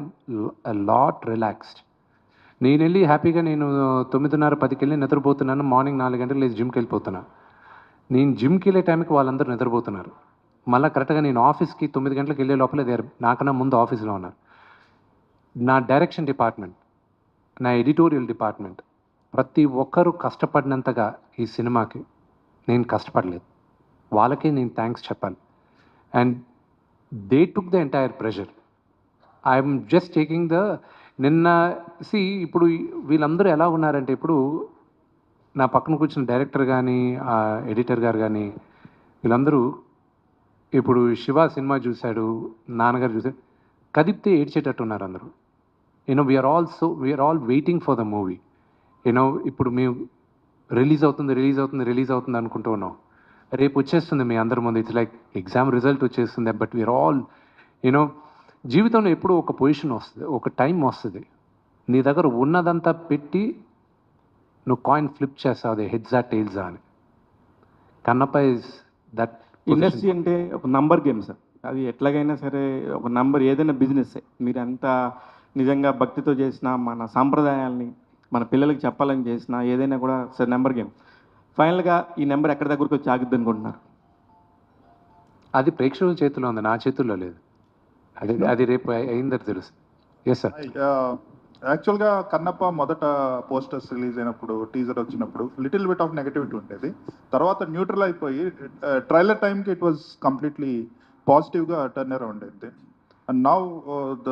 లాట్ రిలాక్స్డ్. నేను వెళ్ళి హ్యాపీగా నేను 9:30-10కి వెళ్ళి నిద్రపోతున్నాను. మార్నింగ్ 4 గంటలకు లేచి జిమ్కి వెళ్ళిపోతున్నాను. నేను జిమ్కి వెళ్ళే టైంకి వాళ్ళందరూ నిద్రపోతున్నారు. మళ్ళీ కరెక్ట్గా నేను ఆఫీస్కి 9 గంటలకు వెళ్ళే లోపల నాకన్నా ముందు ఆఫీస్లో ఉన్నారు. నా డైరెక్షన్ డిపార్ట్మెంట్, నా ఎడిటోరియల్ డిపార్ట్మెంట్, ప్రతి ఒక్కరూ కష్టపడినంతగా ఈ సినిమాకి నేను కష్టపడలేదు. వాళ్ళకే నేను థ్యాంక్స్ చెప్పాలి. And they took the entire pressure. I'm just taking the ఇప్పుడు వీళ్ళందరూ ఎలా ఉన్నారంటే, ఇప్పుడు నా పక్కన కూర్చున్న డైరెక్టర్ కానీ ఎడిటర్ గారు కానీ వీళ్ళందరూ ఇప్పుడు శివ సినిమా చూశాడు, నాన్నగారు చూశాడు, కదిపితే ఏడ్చేటట్టు ఉన్నారు అందరూ. We're all waiting for the movie. ఇప్పుడు మేము రిలీజ్ అవుతుంది అనుకుంటూ ఉన్నాం. రేపు వచ్చేస్తుంది మీ అందరి ముందు. ఇట్స్ లైక్ ఎగ్జామ్ రిజల్ట్ వచ్చేస్తుంది. బట్ వీఆర్ ఆల్ జీవితంలో ఎప్పుడూ ఒక పొజిషన్ వస్తుంది, ఒక టైం వస్తుంది, నీ దగ్గర ఉన్నదంతా పెట్టి నువ్వు కాయిన్ ఫ్లిప్ చేస్తావు, అది హెడ్సా టైల్సా అని. కన్నప్ప ఇస్ దట్ ఇండస్ట్రీ అంటే ఒక నంబర్ గేమ్ సార్. అది ఎట్లాగైనా సరే ఒక నంబర్, ఏదైనా బిజినెస్ మీరు ఎంత నిజంగా భక్తితో చేసినా, మన సాంప్రదాయాల్ని మన పిల్లలకి చెప్పాలని చేసినా, ఏదైనా కూడా సార్ నెంబర్ గేమ్. ఫైనల్గా ఈ నెంబర్ ఎక్కడి దగ్గరకు వచ్చి ఆగుద్ది అనుకుంటున్నారు? అది ప్రేక్షకుల చేతిలో ఉంది, నా చేతుల్లో లేదు. అది రేపు అయిందని తెలుసు. Yes sir. యాక్చువల్గా కన్నప్ప మొదట పోస్టర్స్ రిలీజ్ అయినప్పుడు, టీజర్ వచ్చినప్పుడు లిటిల్ బిట్ ఆఫ్ నెగటివిటీ ఉండేది. తర్వాత న్యూట్రల్ అయిపోయి ట్రైలర్ టైంకి ఇట్ వాజ్ కంప్లీట్లీ పాజిటివ్గా టర్న్ అరౌండ్ అయింది. And now the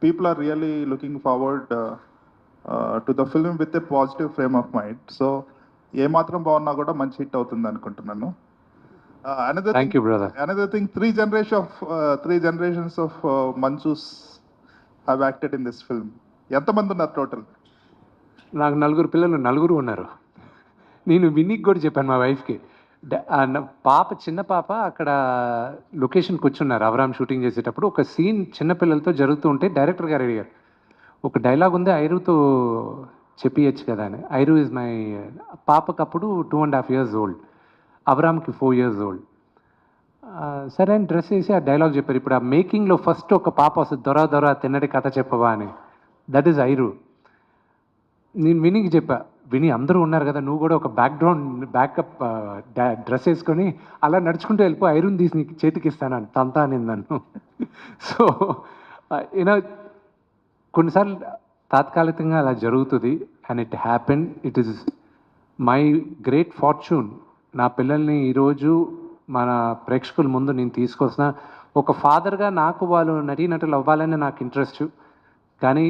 people are really looking forward to the film with a positive frame of mind. So ఏమాత్రం బాగున్నా కూడా మంచి హిట్ అవుతుంది అనుకుంటున్నాను. Thank you, brother. Another thing, three generations of Manchus have acted in this film. ఎంతమంది ఉన్నారు total? నాకు 4 పిల్లలు, 4 ఉన్నారు. నేను వినీకి కూడా చెప్పాను మా వైఫ్కి. పాప, చిన్న పాప అక్కడ లొకేషన్కి కూర్చున్నారు అవరామ్ షూటింగ్ చేసేటప్పుడు. ఒక సీన్ చిన్నపిల్లలతో జరుగుతూ ఉంటే డైరెక్టర్ గారు అడిగారు, ఒక డైలాగ్ ఉంది ఐరుతో చెప్పియచ్చు కదా అని. ఐరు ఇస్ మై పాపకు అప్పుడు 2.5 years old, అవరామ్కి 4 years old. సరే అని డ్రెస్ వేసి ఆ డైలాగ్ చెప్పారు. ఇప్పుడు ఆ మేకింగ్లో ఫస్ట్ ఒక పాప వస్తుంది, దొర తిన్నడి కథ చెప్పవా అని. దట్ ఈస్ ఐరు. నేను వినీకి చెప్పా, విని అందరూ ఉన్నారు కదా, నువ్వు కూడా ఒక బ్యాకప్ డ్రెస్ వేసుకొని అలా నడుచుకుంటూ వెళ్ళిపో, ఐరన్ తీసి నీకు చేతికి ఇస్తానని తంతా అని నన్ను. సో యూనో కొన్నిసార్లు తాత్కాలికంగా అలా జరుగుతుంది. And it happen. It is my great fortune. నా పిల్లల్ని ఈరోజు మన ప్రేక్షకుల ముందు నేను తీసుకొస్తున్నా. ఒక ఫాదర్గా నాకు వాళ్ళు నటీనటులు అవ్వాలని నాకు ఇంట్రెస్ట్, కానీ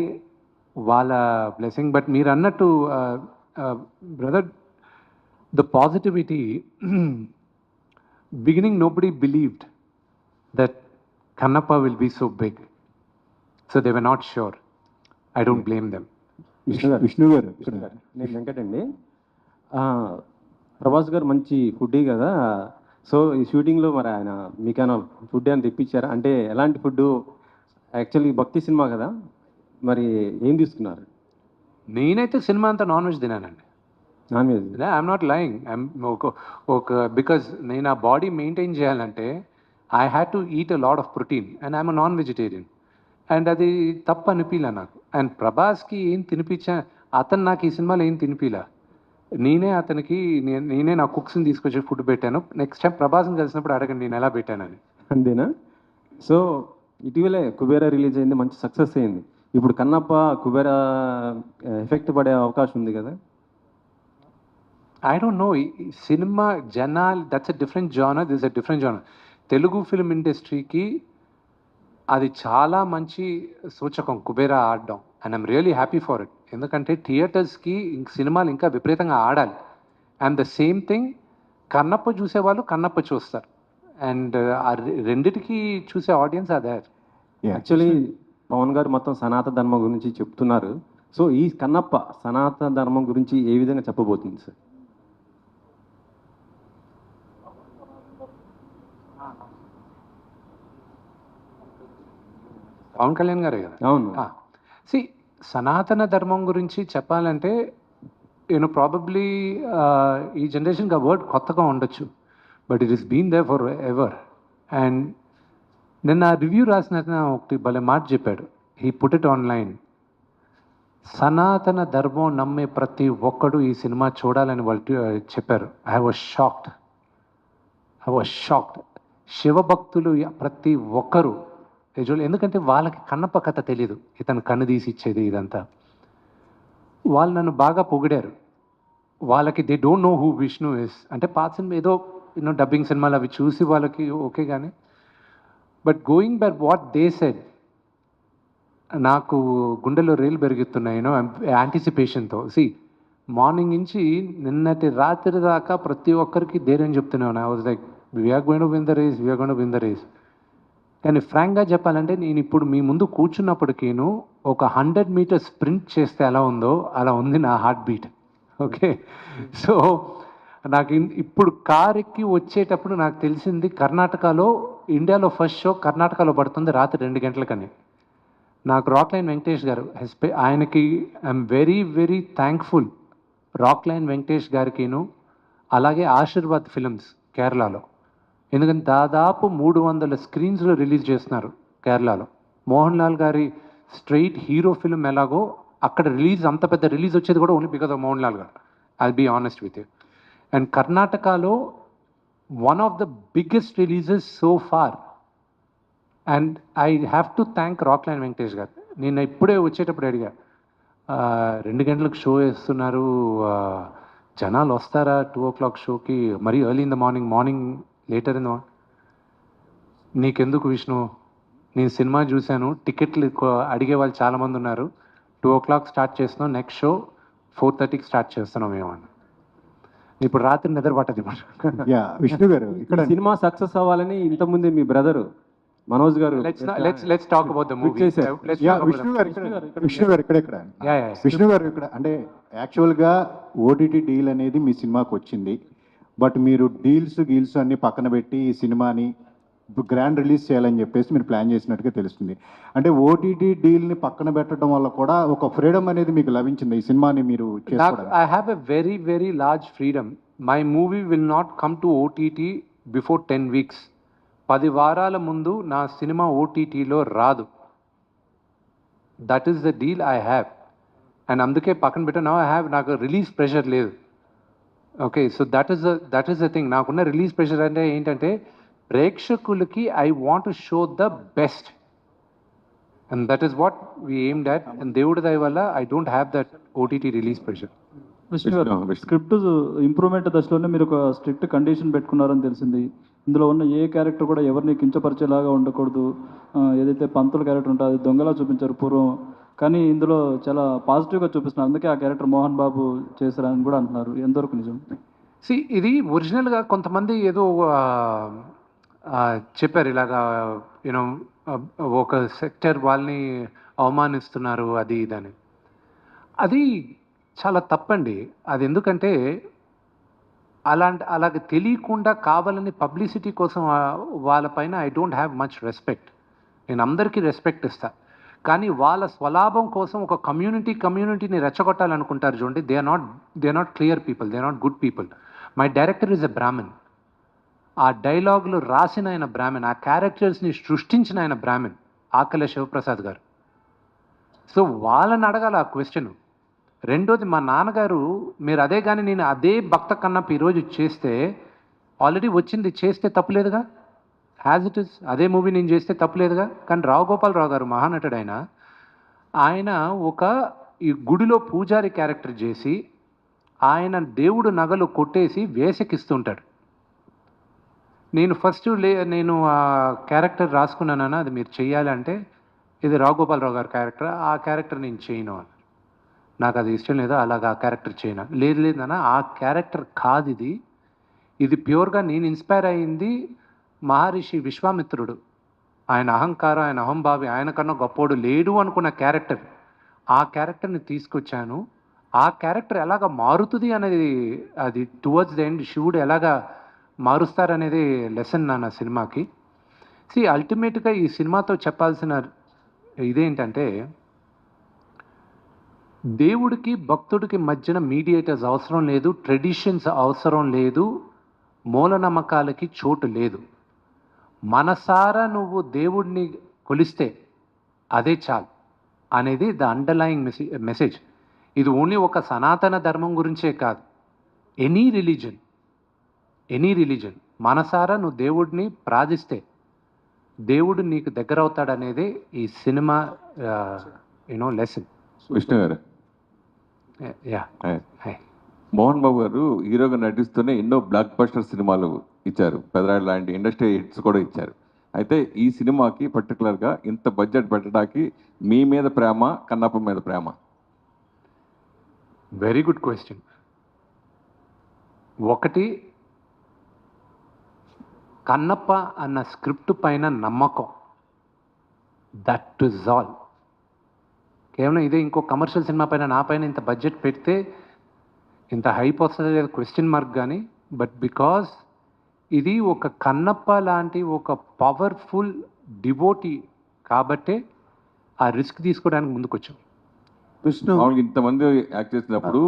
వాళ్ళ బ్లెస్సింగ్. బట్ మీరు అన్నట్టు brother, the positivity, beginning nobody believed that Kannappa will be so big, so they were not sure. I don't blame them. Vishnu garu, నేను వెంకట్ అండి. ప్రభాస్ గారు మంచి ఫుడ్డీ కదా, సో ఈ షూటింగ్లో మరి ఆయన మీకైనా ఫుడ్ అని తెప్పించారా? అంటే ఎలాంటి ఫుడ్? యాక్చువల్లీ భక్తి సినిమా కదా, మరి ఏం తీసుకున్నారు? నేనైతే సినిమా అంతా నాన్ వెజ్ తినానండి. Non veg? I'm not lying. Because నేను ఆ బాడీ మెయింటైన్ చేయాలంటే I had to eat a lot of protein and I'm non vegetarian. And అది తప్పు అనిపించలే నాకు. అండ్ ప్రభాస్కి ఏం తినిపించా, అతను నాకు ఈ సినిమాలో ఏం తినిపించలే. నేనే అతనికి నేనే నా కుక్స్ని తీసుకొచ్చి ఫుడ్ పెట్టాను. నెక్స్ట్ టైం ప్రభాస్ని కలిసినప్పుడు అడగండి నేను ఎలా పెట్టానని. అంతేనా? సో ఇటీవలే కుబేరా రిలీజ్ అయింది, మంచి సక్సెస్ అయింది. ఇప్పుడు కన్నప్ప కుబేరా ఎఫెక్ట్ పడే అవకాశం ఉంది కదా? I don't no. ఈ సినిమా జనాలు, that's a different genre, this a different genre. Telugu film ఇండస్ట్రీకి అది చాలా మంచి సూచకం కుబేరా ఆడడం. And I'm really happy for it. ఎందుకంటే థియేటర్స్కి సినిమాలు ఇంకా విపరీతంగా ఆడాలి. And the same thing, Kannappa చూసేవాళ్ళు కన్నప్ప చూస్తారు. అండ్ ఆ రెండిటికి చూసే ఆడియన్స్ అదే. యాక్చువల్లీ పవన్ గారు మొత్తం సనాతన ధర్మం గురించి చెప్తున్నారు. సో ఈ కన్నప్ప సనాతన ధర్మం గురించి ఏ విధంగా చెప్పబోతుంది సార్? పవన్ కళ్యాణ్ గారే కదా? అవును. సి, సనాతన ధర్మం గురించి చెప్పాలంటే ప్రాబబ్లీ ఈ జనరేషన్కి ఆ వర్డ్ కొత్తగా ఉండొచ్చు, but it is been there forever. And నిన్న రివ్యూ రాసిన ఒకటి భలే మాట చెప్పాడు. He put it online. సనాతన ధర్మం నమ్మే ప్రతి ఒక్కడు ఈ సినిమా చూడాలని వాళ్ళు చెప్పారు. I was shocked. శివభక్తులు ప్రతి ఒక్కరు, ఎందుకంటే వాళ్ళకి కన్నప్ప కథ తెలీదు, ఇతను కన్ను తీసి ఇచ్చేది ఇదంతా. వాళ్ళు నన్ను బాగా పొగిడారు. వాళ్ళకి they don't know who Vishnu is. అంటే పాత సినిమా ఏదో డబ్బింగ్ సినిమాలు అవి చూసి వాళ్ళకి ఓకే, కానీ but going by what they said, నాకు గుండెలో రేలు పెరుగుతున్నాయి యాంటిసిపేషన్తో. మార్నింగ్ నుంచి నిన్నటి రాత్రి దాకా ప్రతి ఒక్కరికి ధైర్యం చెప్తున్నాను. I was like, we're going to win the race. కానీ ఫ్రాంక్గా చెప్పాలంటే నేను ఇప్పుడు మీ ముందు కూర్చున్నప్పటికీను ఒక 100 meters స్ప్రింట్ చేస్తే ఎలా ఉందో అలా ఉంది నా హార్ట్ బీట్. ఓకే, సో నాకు ఇప్పుడు కార్ ఎక్కి వచ్చేటప్పుడు నాకు తెలిసింది కర్ణాటకలో, ఇండియాలో ఫస్ట్ షో కర్ణాటకలో పడుతుంది రాత్రి 2 గంటలకని. నాకు రాక్లైన్ వెంకటేష్ గారు, ఆయనకి I'm very very thankful. Rockline Venkatesh గారికిను అలాగే ఆశీర్వాద్ ఫిల్మ్స్ కేరళలో, ఎందుకంటే దాదాపు 300 స్క్రీన్స్లో రిలీజ్ చేస్తున్నారు కేరళలో. మోహన్ లాల్ గారి స్ట్రైట్ హీరో ఫిల్మ్ ఎలాగో అక్కడ రిలీజ్, అంత పెద్ద రిలీజ్ వచ్చేది కూడా only because of Mohan Lal garu. I'll be honest with you. And కర్ణాటకలో one of the biggest releases so far. And I have to thank Rockline Venkatesh garu. నేను ఇప్పుడే వచ్చేటప్పుడు అడిగా, 2 గంటలకు షో వేస్తున్నారు, జనాలు వస్తారా 2 o'clock షోకి, మరీ early in the morning later in the morning? నీకెందుకు విష్ణు, నేను సినిమా చూశాను, టికెట్లు అడిగే వాళ్ళు చాలామంది ఉన్నారు, 2 o'clock స్టార్ట్ చేస్తున్నాం, నెక్స్ట్ షో 4:30కి స్టార్ట్ చేస్తున్నాం ఏమన్నా. ఇప్పుడు రాత్రి నిద్ర పట్టది. విష్ణు గారు, ఇక్కడ సినిమా సక్సెస్ అవ్వాలని ఇంతకుముందే మీ బ్రదరు మనోజ్ గారు let's talk about the movie. Vishnu గారు ఇక్కడ అంటే యాక్చువల్గా ఓటీటీ డీల్ అనేది మీ సినిమాకి వచ్చింది, బట్ మీరు గీల్స్ అన్ని పక్కన పెట్టి ఈ సినిమాని గ్రాండ్ రిలీజ్ చేయాలని చెప్పేసి మీరు ప్లాన్ చేసినట్టుగా తెలుస్తుంది. అంటే ఓటీటీ డీల్ని పక్కన పెట్టడం వల్ల కూడా ఒక ఫ్రీడమ్ అనేది మీకు లభించింది ఈ సినిమాని మీరు చేసుకోవడానికి? I have a very very large freedom. My movie will not come to OTT before 10 weeks. 10 వారాల ముందు నా సినిమా ఓటీటీలో రాదు. That is the deal I have. And అందుకే పక్కన పెట్టా. నాకు రిలీజ్ ప్రెషర్ లేదు. Okay, so that is the thing. నాకున్న రిలీజ్ ప్రెషర్ అంటే ఏంటంటే, ప్రేక్షకులకి I want to show the best, and that is what we aimed at. And దేవుడి దయ వల్ల I don't have that OTT release pressure. Script improvement దశలోనే మీరు ఒక స్ట్రిక్ట్ కండిషన్ పెట్టుకున్నారని తెలిసింది. ఇందులో ఉన్న ఏ క్యారెక్టర్ కూడా ఎవరిని కించపరిచేలాగా ఉండకూడదు. ఏదైతే పంతుల క్యారెక్టర్ ఉంటుందో అది దొంగలా చూపించారు పూర్వం, కానీ ఇందులో చాలా పాజిటివ్గా చూపిస్తున్నారు. అందుకే ఆ క్యారెక్టర్ మోహన్ బాబు చేశారని కూడా అంటున్నారు. ఎంతవరకు నిజం? ఇది ఒరిజినల్గా కొంతమంది ఏదో చెప్పారు ఇలాగా, యూనో ఒక సెక్టర్ వాళ్ళని అవమానిస్తున్నారు అది ఇదని. అది చాలా తప్పండి. అది ఎందుకంటే అలాగ తెలియకుండా కావాలని పబ్లిసిటీ కోసం వాళ్ళపైన I don't have much respect. నేను అందరికీ రెస్పెక్ట్ ఇస్తా, కానీ వాళ్ళ స్వలాభం కోసం ఒక కమ్యూనిటీని రెచ్చగొట్టాలనుకుంటారు చూడండి. They are not clear people, they are not good people. My director is a Brahmin. ఆ డైలాగులు రాసిన ఆయన బ్రాహ్మణ్, ఆ క్యారెక్టర్స్ని సృష్టించిన ఆయన బ్రాహ్మణ్, ఆకల శివప్రసాద్ గారు. సో వాళ్ళని అడగాలి ఆ క్వశ్చన్. రెండోది, మా నాన్నగారు, మీరు అదే కానీ నేను అదే భక్త కన్నప్ప ఈరోజు చేస్తే, ఆల్రెడీ వచ్చింది చేస్తే తప్పులేదుగా. హ్యాజ్ ఇట్ ఇస్ అదే మూవీ నేను చేస్తే తప్పులేదుగా. కానీ రావు గోపాలరావు గారు మహానటుడు, ఆయన ఒక ఈ గుడిలో పూజారి క్యారెక్టర్ చేసి ఆయన దేవుడు నగలు కొట్టేసి వేసకిస్తుంటాడు. నేను ఫస్ట్ నేను ఆ క్యారెక్టర్ రాసుకున్నానన్నా, అది మీరు చెయ్యాలంటే ఇది రావు గోపాలరావు గారి క్యారెక్టర్, ఆ క్యారెక్టర్ నేను చేయను అని. నాకు అది ఇష్టం లేదు, అలాగా ఆ క్యారెక్టర్ చేయను. లేదన్నా ఆ క్యారెక్టర్ కాదు ఇది ప్యూర్గా నేను ఇన్స్పైర్ అయ్యింది మహర్షి విశ్వామిత్రుడు. ఆయన అహంకారం, ఆయన అహంభావి, ఆయన కన్నా గొప్పోడు లేడు అనుకున్న క్యారెక్టర్. ఆ క్యారెక్టర్ని తీసుకొచ్చాను. ఆ క్యారెక్టర్ ఎలాగ మారుతుంది అనేది, అది టువర్డ్స్ ద ఎండ్ శివుడు ఎలాగా మారుస్తారనేది లెసన్ నా సినిమాకి. అల్టిమేట్గా ఈ సినిమాతో చెప్పాల్సిన ఇదేంటంటే, దేవుడికి భక్తుడికి మధ్యన మీడియేటర్స్ అవసరం లేదు, ట్రెడిషన్స్ అవసరం లేదు, మూలనమ్మకాలకి చోటు లేదు. మనసారా నువ్వు దేవుడిని కొలిస్తే అదే చాలు అనేది ద అండర్లయింగ్ మెసేజ్. ఇది ఓన్లీ ఒక సనాతన ధర్మం గురించే కాదు, ఎనీ రిలీజన్ మనసారా నువ్వు దేవుడిని ప్రార్థిస్తే దేవుడు నీకు దగ్గర అవుతాడనేది ఈ సినిమా లెసన్. విష్ణు గారు, మోహన్ బాబు గారు హీరోగా నటిస్తూనే ఎన్నో బ్లాక్ బస్టర్ సినిమాలు ఇచ్చారు, పెదరాడు లాంటి ఇండస్ట్రీ హిట్స్ కూడా ఇచ్చారు. అయితే ఈ సినిమాకి పర్టికులర్గా ఇంత బడ్జెట్ పెట్టడానికి మీ మీద ప్రేమ, కన్నప్ప మీద ప్రేమ? Very good question. ఒకటి, కన్నప్ప అన్న స్క్రిప్ట్ పైన నమ్మకం, దట్ ఇస్ ఆల్. కేవలం ఇదే ఇంకో కమర్షియల్ సినిమా పైన నా పైన ఇంత బడ్జెట్ పెడితే ఇంత హైప్ వస్తుంది లేదు క్వశ్చన్ మార్క్. కానీ బట్ బికాజ్ ఇది ఒక కన్నప్ప లాంటి ఒక పవర్ఫుల్ డివోటీ కాబట్టే ఆ రిస్క్ తీసుకోవడానికి ముందుకు వచ్చాం. విష్ణు మామూలుగా ఇంతమంది యాక్ట్ చేసినప్పుడు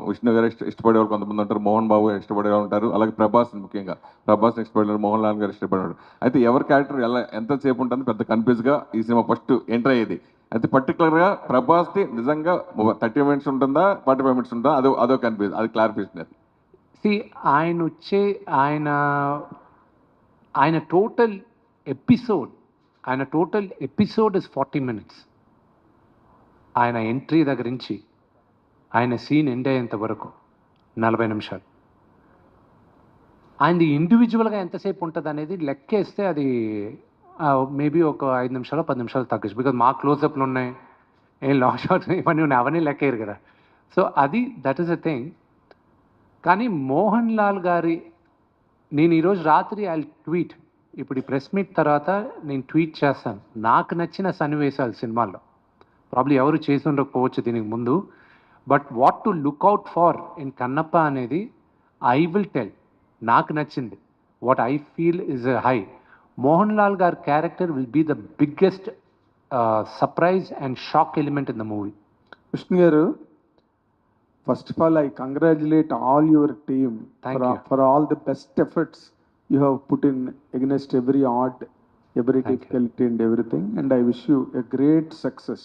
విష్ణు గారు ఇష్టపడే వాళ్ళు కొంతమంది ఉంటారు, మోహన్ బాబు గారు ఇష్టపడే వాళ్ళు ఉంటారు, అలాగే ప్రభాస్ ముఖ్యంగా ప్రభాస్ని ఇష్టపడేవారు, మోహన్ లాల్ గారు ఇష్టపడేవాడు. అయితే ఎవరి క్యారెక్టర్ ఎంతసేపు ఉంటుంది పెద్ద కన్ఫ్యూజ్గా ఈ సినిమా ఫస్ట్ ఎంటర్ అయ్యేది. అయితే పర్టికులర్గా ప్రభాస్ది నిజంగా 30 minutes ఉంటుందా 45 minutes ఉంటుందా అదో కన్ఫ్యూజ్, అది క్లారిఫికేషన్. ఆయన టోటల్ ఎపిసోడ్ ఇస్ 40 minutes. ఆయన ఎంట్రీ దగ్గర నుంచి ఆయన సీన్ ఎండ్ అయ్యేంత వరకు 40 నిమిషాలు. ఆయనది ఇండివిజువల్గా ఎంతసేపు ఉంటుంది అనేది లెక్కేస్తే అది మేబీ ఒక 5 నిమిషాలు 10 నిమిషాలు తగ్గచ్చు. బికాజ్ మా క్లోజప్లు ఉన్నాయి, ఏం లాంగ్ షాట్స్ ఇవన్నీ ఉన్నాయి, అవన్నీ లెక్కేరు కదా. సో అది దట్ ఈస్ అ థింగ్. కానీ మోహన్ లాల్ గారి నేను ఈరోజు రాత్రి ఐ ట్వీట్, ఇప్పుడు ఈ ప్రెస్ మీట్ తర్వాత నేను ట్వీట్ చేస్తాను నాకు నచ్చిన సన్నివేశాలు సినిమాల్లో. ప్రాబ్లీ ఎవరు చేసి ఉండకపోవచ్చు దీనికి ముందు, but what to look out for in Kannappa అనేది ఐ విల్ టెల్. నాకు నచ్చింది వాట్ ఐ ఫీల్ ఇస్ హై. మోహన్ లాల్ గారి character will be the biggest surprise and shock element in the movie. Vishnu garu, first of all I congratulate all your team for all the best efforts you have put in against every odd, every difficulty and everything, and I wish you a great success.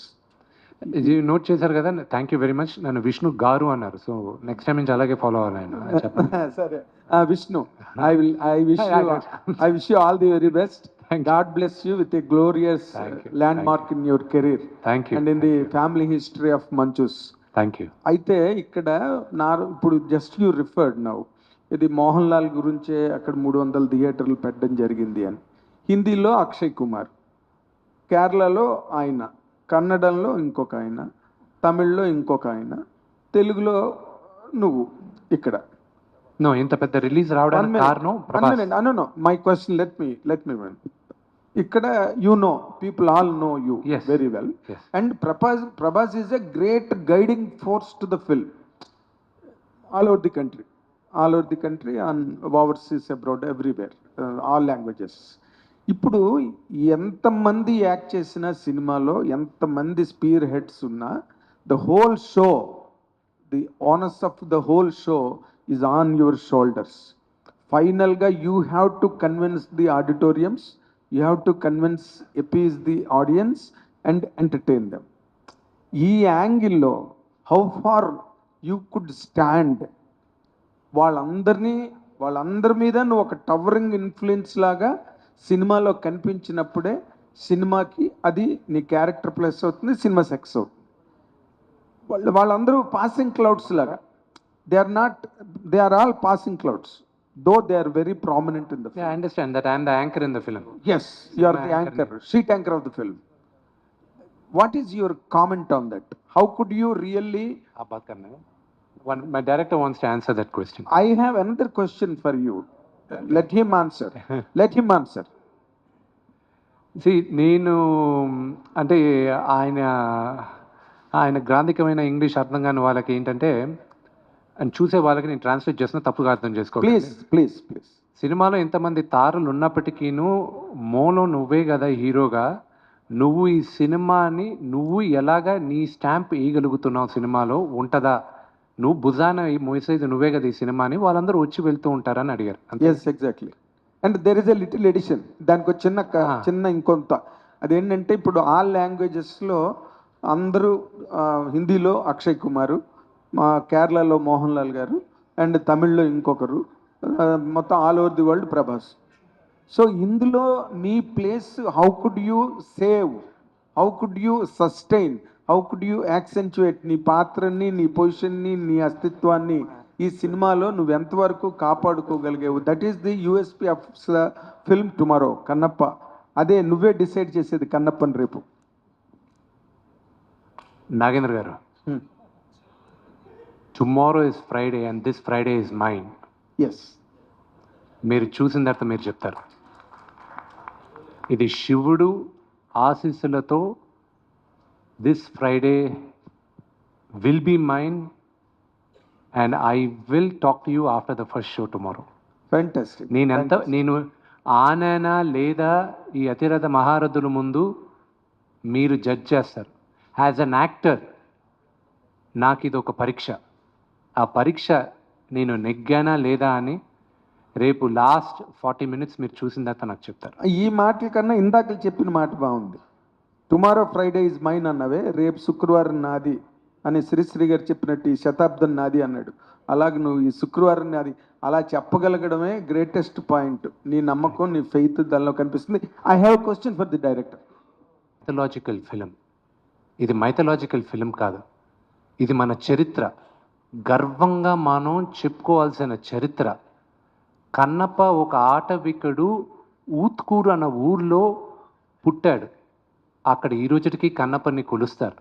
ఇది note చేశారు కదా, thank you very much. నన్ను విష్ణు గారు అన్నారు, so next time నుంచి అలాగే follow అవ్వాలి ఆయన. సరే Vishnu, I wish you all the very best. God bless you with a glorious landmark in your career. Thank you. And in the family history of Manchus. Thank you. అయితే ఇక్కడ ఇప్పుడు just you referred now, ఇది మోహన్ లాల్ గురించే అక్కడ 300 థియేటర్లు పెట్టడం జరిగింది అని. హిందీలో అక్షయ్ కుమార్, కేరళలో ఆయన, కన్నడంలో ఇంకొక ఆయన, తమిళ్లో ఇంకొక ఆయన, తెలుగులో నువ్వు. ఇక్కడ ఇంత పెద్ద రిలీజ్ రావడానికి కారణం my question, let me win. ఇక్కడ people all know you very well. And Prabhas is a great guiding force to the film all over the country and overseas, abroad, everywhere, all languages. ఇప్పుడు ఎంతమంది act చేసిన సినిమాలో ఎంతమంది spearheads ఉన్నా, the whole show, the honours of the whole show is on your shoulders. ఫైనల్గా you have to convince the auditoriums, you have to appease the audience and entertain them. ఈ యాంగిల్లో how far you could stand, వాళ్ళందరి మీద నువ్వు ఒక towering influence లాగా సినిమాలో కనిపించినప్పుడే సినిమాకి అది నీ క్యారెక్టర్ ప్లస్ అవుతుంది, సినిమా సక్సెస్ అవుతుంది. వాళ్ళందరూ పాసింగ్ క్లౌడ్స్ లాగా, they are all passing clouds, though they are very prominent in the film. I understand that I am the anchor in the film. Yes, you are the anchor, sheet anchor of the film. What is your comment on that? How could you really... My director wants to answer that question. I have another question for you. Let him answer. See, నేను అంటే ఆయన గ్రాంధికమైన English అర్థం కాని వాళ్ళకి ఏంటంటే, and చూసే వాళ్ళకి నేను ట్రాన్స్లేట్ చేసిన తప్పుగా అర్థం చేసుకోవాలి. ప్లీజ్ సినిమాలో ఎంతమంది తారలు ఉన్నప్పటికీను మోలో నువ్వే కదా హీరోగా, నువ్వు ఈ సినిమాని నువ్వు ఎలాగా నీ స్టాంప్ వేయగలుగుతున్నావు సినిమాలో ఉంటుందా, నువ్వు భుజాన మోసేది నువ్వే కదా ఈ సినిమాని వాళ్ళందరూ వచ్చి వెళ్తూ ఉంటారని అడిగారు. Yes, exactly. And there is a little edition, దానికి ఒక చిన్న ఇంకొంత, అదేంటంటే ఇప్పుడు ఆల్ లాంగ్వేజెస్లో అందరూ, హిందీలో అక్షయ్ కుమారు, మా కేరళలో మోహన్ లాల్ గారు, అండ్ తమిళ్లో ఇంకొకరు, మొత్తం all over the world Prabhas. So ఇందులో నీ place, how could you save, how could you sustain, how could you accentuate నీ పాత్రని, నీ పొజిషన్ని, నీ అస్తిత్వాన్ని ఈ సినిమాలో నువ్వు ఎంతవరకు కాపాడుకోగలిగావు? That is the USP of film tomorrow, Kannappa. అదే నువ్వే డిసైడ్ చేసేది కన్నప్పని రేపు. Nagendra garu, tomorrow is Friday and this Friday is mine. Yes, మీరు చూసిన తర్వాత మీరు చెప్తారు. ఇది శివుడు ఆశీస్సులతో this Friday will be mine and I will talk to you after the first show tomorrow. Fantastic. నేను ఆననా లేదా ఈ అతిరథ మహారథుల ముందు మీరు జడ్జ్ చేస్తారు. యాజ్ అన్ యాక్టర్ నాకు ఇది ఒక పరీక్ష. ఆ పరీక్ష నేను నెగ్గానా లేదా అని రేపు లాస్ట్ 40 minutes మీరు చూసిన తర్వాత నాకు చెప్తారు. ఈ మాటల కన్నా ఇందాక చెప్పిన మాట బాగుంది. టుమారో ఫ్రైడే ఇస్ మైన్ అన్నవే, రేపు శుక్రవారం నాది అని శ్రీశ్రీ గారు చెప్పినట్టు ఈ శతాబ్దం నాది అన్నాడు. అలాగే నువ్వు ఈ శుక్రవారం నాది అలా చెప్పగలగడమే గ్రేటెస్ట్ పాయింట్. నీ నమ్మకం, నీ ఫెయిత్ దానిలో కనిపిస్తుంది. I have question for the director. Mythological film ఇది, మైథలాజికల్ ఫిలిం కాదు, ఇది మన చరిత్ర, గర్వంగా మనం చెప్పుకోవాల్సిన చరిత్ర. కన్నప్ప ఒక ఆటవికుడు ఊత్కూరు అన్న ఊర్లో పుట్టాడు. అక్కడ ఈ రోజుకి కన్నప్పని కొలుస్తారు.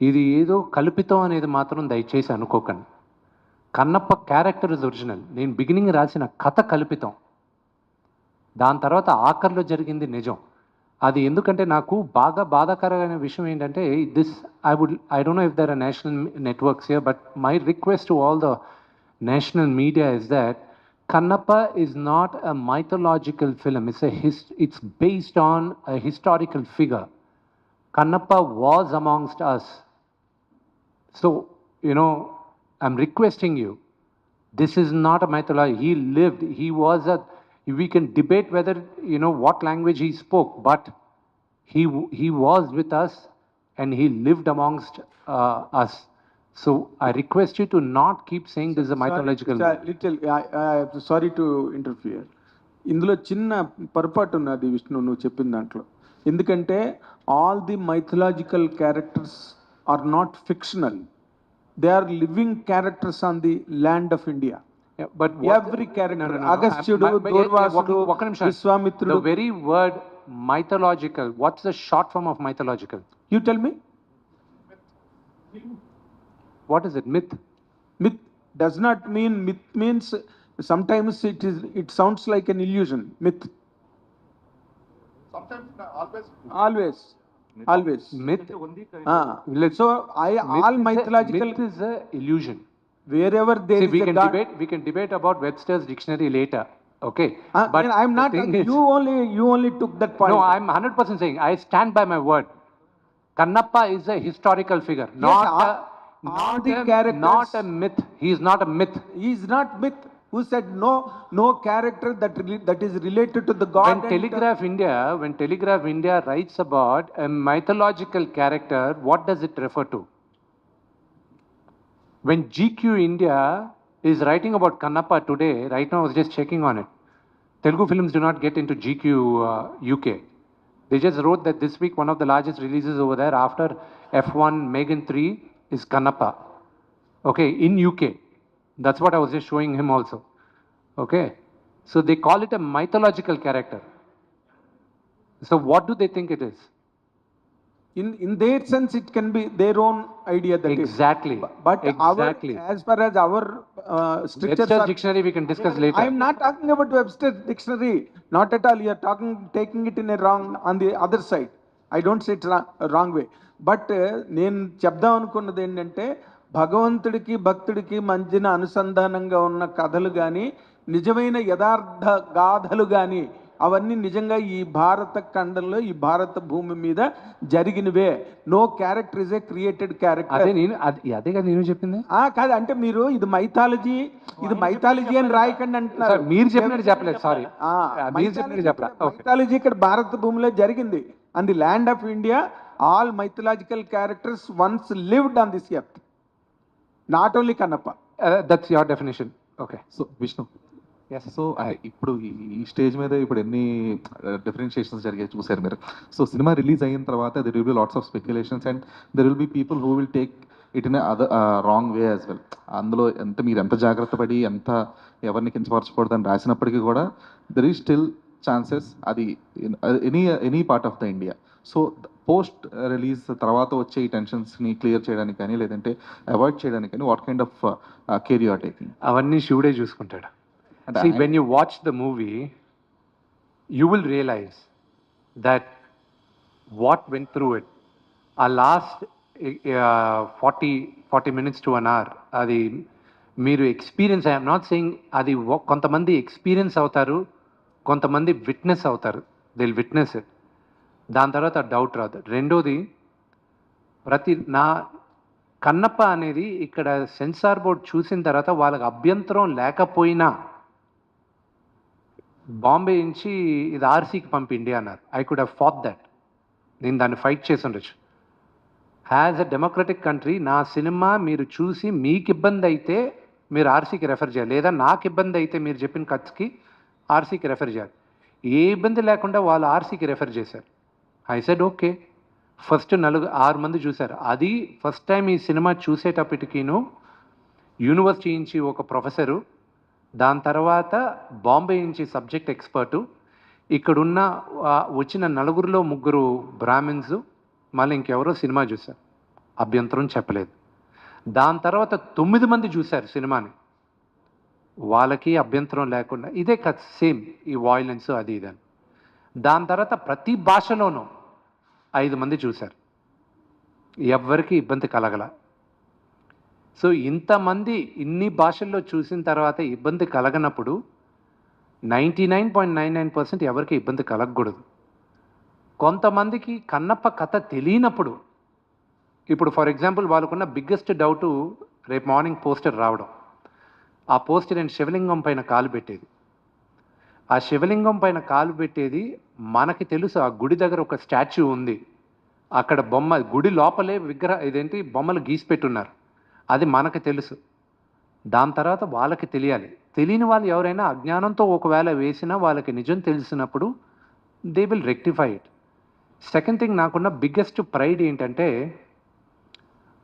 ఇది ఏదో కల్పితం అనేది మాత్రం దయచేసి అనుకోకండి. Kannappa character is original. నేను బిగినింగ్ రాసిన కథ కల్పితం, దాని తర్వాత ఆఖరిలో జరిగింది నిజం. అది ఎందుకంటే నాకు బాగా బాధాకరమైన విషయం ఏంటంటే I don't know if there are national networks here, but my request to all the national media is that Kannappa is not a mythological film. It's based on a historical figure. Kannappa was amongst us. So, I'm requesting you, this is not a mythology. He lived, we can debate whether, what language he spoke, but he was with us and he lived amongst us. So I request you to not keep saying this is a mythological. Sorry to interfere. ఇందులో చిన్న పొరపాటు ఉన్నది విష్ణు నువ్వు చెప్పిన దాంట్లో. ఎందుకంటే all the mythological characters are not fictional, they are living characters on the land of India. But every character, అగస్త్యుడు, దూర్వాసుడు, విశ్వామిత్రుడు. The very word mythological, what's the short form of mythological? You tell me. What is it? Myth. Myth does not mean, myth means sometimes it sounds like an illusion. Myth. Sometimes, always. Myth. So all mythological. Myth is an illusion. Wherever there is a God. We can debate about Webster's dictionary later. Okay. But I'm not. You only took that point. No, I'm 100% saying I stand by my word. Kannappa is a historical figure, not the character, not a myth. He is not a myth. He is not myth. Who said no character that is related to the God? When Telegraph India writes about a mythological character, what does it refer to? When GQ India is writing about Kannappa today, right now I was just checking on it. Telugu films do not get into GQ UK. They just wrote that this week one of the largest releases over there after F1 Megan 3 is Kannappa. Okay, in UK. That's what I was just showing him also. Okay. So they call it a mythological character. So what do they think it is? In their sense, it can be their own idea. Exactly. But exactly. As far as our strictures Webster's dictionary we can discuss later. I am not talking about Webster's dictionary. Not at all. You are taking it in a wrong, on the other side. I don't say it wrong way. But నేను చెప్దాం అనుకున్నది ఏంటంటే భగవంతుడికి భక్తుడికి మధ్యన అనుసంధానంగా ఉన్న కథలు కానీ, నిజమైన యథార్థ గాథలు కానీ, అవన్నీ నిజంగా ఈ భారత ఖండంలో, ఈ భారత భూమి మీద జరిగినవే. No character is a created character. అదే కదా నేను చెప్పింది. కాదు అంటే మీరు ఇది మైథాలజీ అని రాయకండి అంటున్నారు. మీరు చెప్పినట్టు చెప్పలేదు. సారీ, మీరు చెప్పినట్టు చెప్పలేదు. మైథాలజీ ఇక్కడ భారత భూమిలో జరిగింది. On the land of India all mythological characters once lived on this earth, not only Kannappa. That's your definition. Okay. So Vishnu, yes. So ఇప్పుడు ఈ స్టేజ్ మీద ఇప్పుడు ఎన్ని డిఫరెన్షియేషన్స్ జరిగాయి చూసారు మీరు. సో సినిమా రిలీజ్ అయిన తర్వాత there will be lots of speculations and there will be people who will take it in a other wrong way as well. అందులో మీరు ఎంత జాగ్రత్త పడి ఎంత ఎవరిని కించపరచకూడదని రాసినప్పటికీ కూడా there is still chances అది any part of the India. So post release తర్వాత వచ్చే ఈ టెన్షన్స్ని క్లియర్ చేయడానికి కానీ, లేదంటే అవాయిడ్ చేయడానికి కానీ what kind of care you are taking? అవన్నీ శివుడే చూసుకుంటాడు. See, when you watch the movie, you will realize that what went through it. Our last 40 minutes to an hour, అది మీరు ఎక్స్పీరియన్స్. ఐఎమ్ నాట్ సెయింగ్ అది కొంతమంది experience అవుతారు, కొంతమంది witness అవుతారు. They will witness it. దాని తర్వాత డౌట్ రాదు. రెండోది, కన్నప్ప అనేది ఇక్కడ సెన్సార్ బోర్డ్ చూసిన తర్వాత వాళ్ళకి అభ్యంతరం లేకపోయినా బాంబే నుంచి ఇది ఆర్సీకి పంపిండి అన్నారు. I could have fought that. నేను దాన్ని ఫైట్ చేసి ఉండొచ్చు. యాజ్ అ డెమోక్రటిక్ కంట్రీ నా సినిమా మీరు చూసి మీకు ఇబ్బంది అయితే మీరు ఆర్సీకి రెఫర్ చేయాలి, లేదా నాకు ఇబ్బంది అయితే మీరు చెప్పిన కట్స్కి ఆర్సీకి రెఫర్ చేయాలి. ఏ ఇబ్బంది లేకుండా వాళ్ళు ఆర్సీకి రెఫర్ చేశారు. I said okay. ఫస్ట్ 6 మంది చూశారు. అది ఫస్ట్ టైం ఈ సినిమా చూసేటప్పటికీను యూనివర్సిటీ నుంచి ఒక ప్రొఫెసరు, దాని తర్వాత బాంబే నుంచి సబ్జెక్ట్ ఎక్స్పర్టు, ఇక్కడున్న వచ్చిన 4గురిలో 3 బ్రాహ్మిన్స్, మళ్ళీ ఇంకెవరో సినిమా చూశారు, అభ్యంతరం చెప్పలేదు. దాని తర్వాత 9 మంది చూశారు సినిమాని, వాళ్ళకి అభ్యంతరం లేకుండా. ఇదే కదా సేమ్ ఈ వాయిలెన్స్ అది ఇదని. దాని తర్వాత ప్రతి భాషలోనూ 5 మంది చూశారు, ఎవ్వరికి ఇబ్బంది కలగల. సో ఇంతమంది ఇన్ని భాషల్లో చూసిన తర్వాత ఇబ్బంది కలగనప్పుడు 99.99% ఎవరికి ఇబ్బంది కలగకూడదు. కొంతమందికి కన్నప్ప కథ తెలియనప్పుడు, ఇప్పుడు ఫర్ ఎగ్జాంపుల్ వాళ్ళకున్న బిగ్గెస్ట్ డౌటు రేపు మార్నింగ్ పోస్టర్ రావడం. ఆ పోస్టర్ నేను శివలింగం పైన కాలు పెట్టేది. ఆ శివలింగం పైన కాలు పెట్టేది మనకి తెలుసు. ఆ గుడి దగ్గర ఒక స్టాచ్యూ ఉంది, అక్కడ బొమ్మ, గుడి లోపలే ఇదేంటి బొమ్మలు గీసి పెట్టున్నారు, అది మనకు తెలుసు. దాని తర్వాత వాళ్ళకి తెలియాలి. తెలియని వాళ్ళు ఎవరైనా అజ్ఞానంతో ఒకవేళ వేసినా వాళ్ళకి నిజం తెలిసినప్పుడు they will rectify it. Second thing, నాకున్న బిగ్గెస్ట్ ప్రైడ్ ఏంటంటే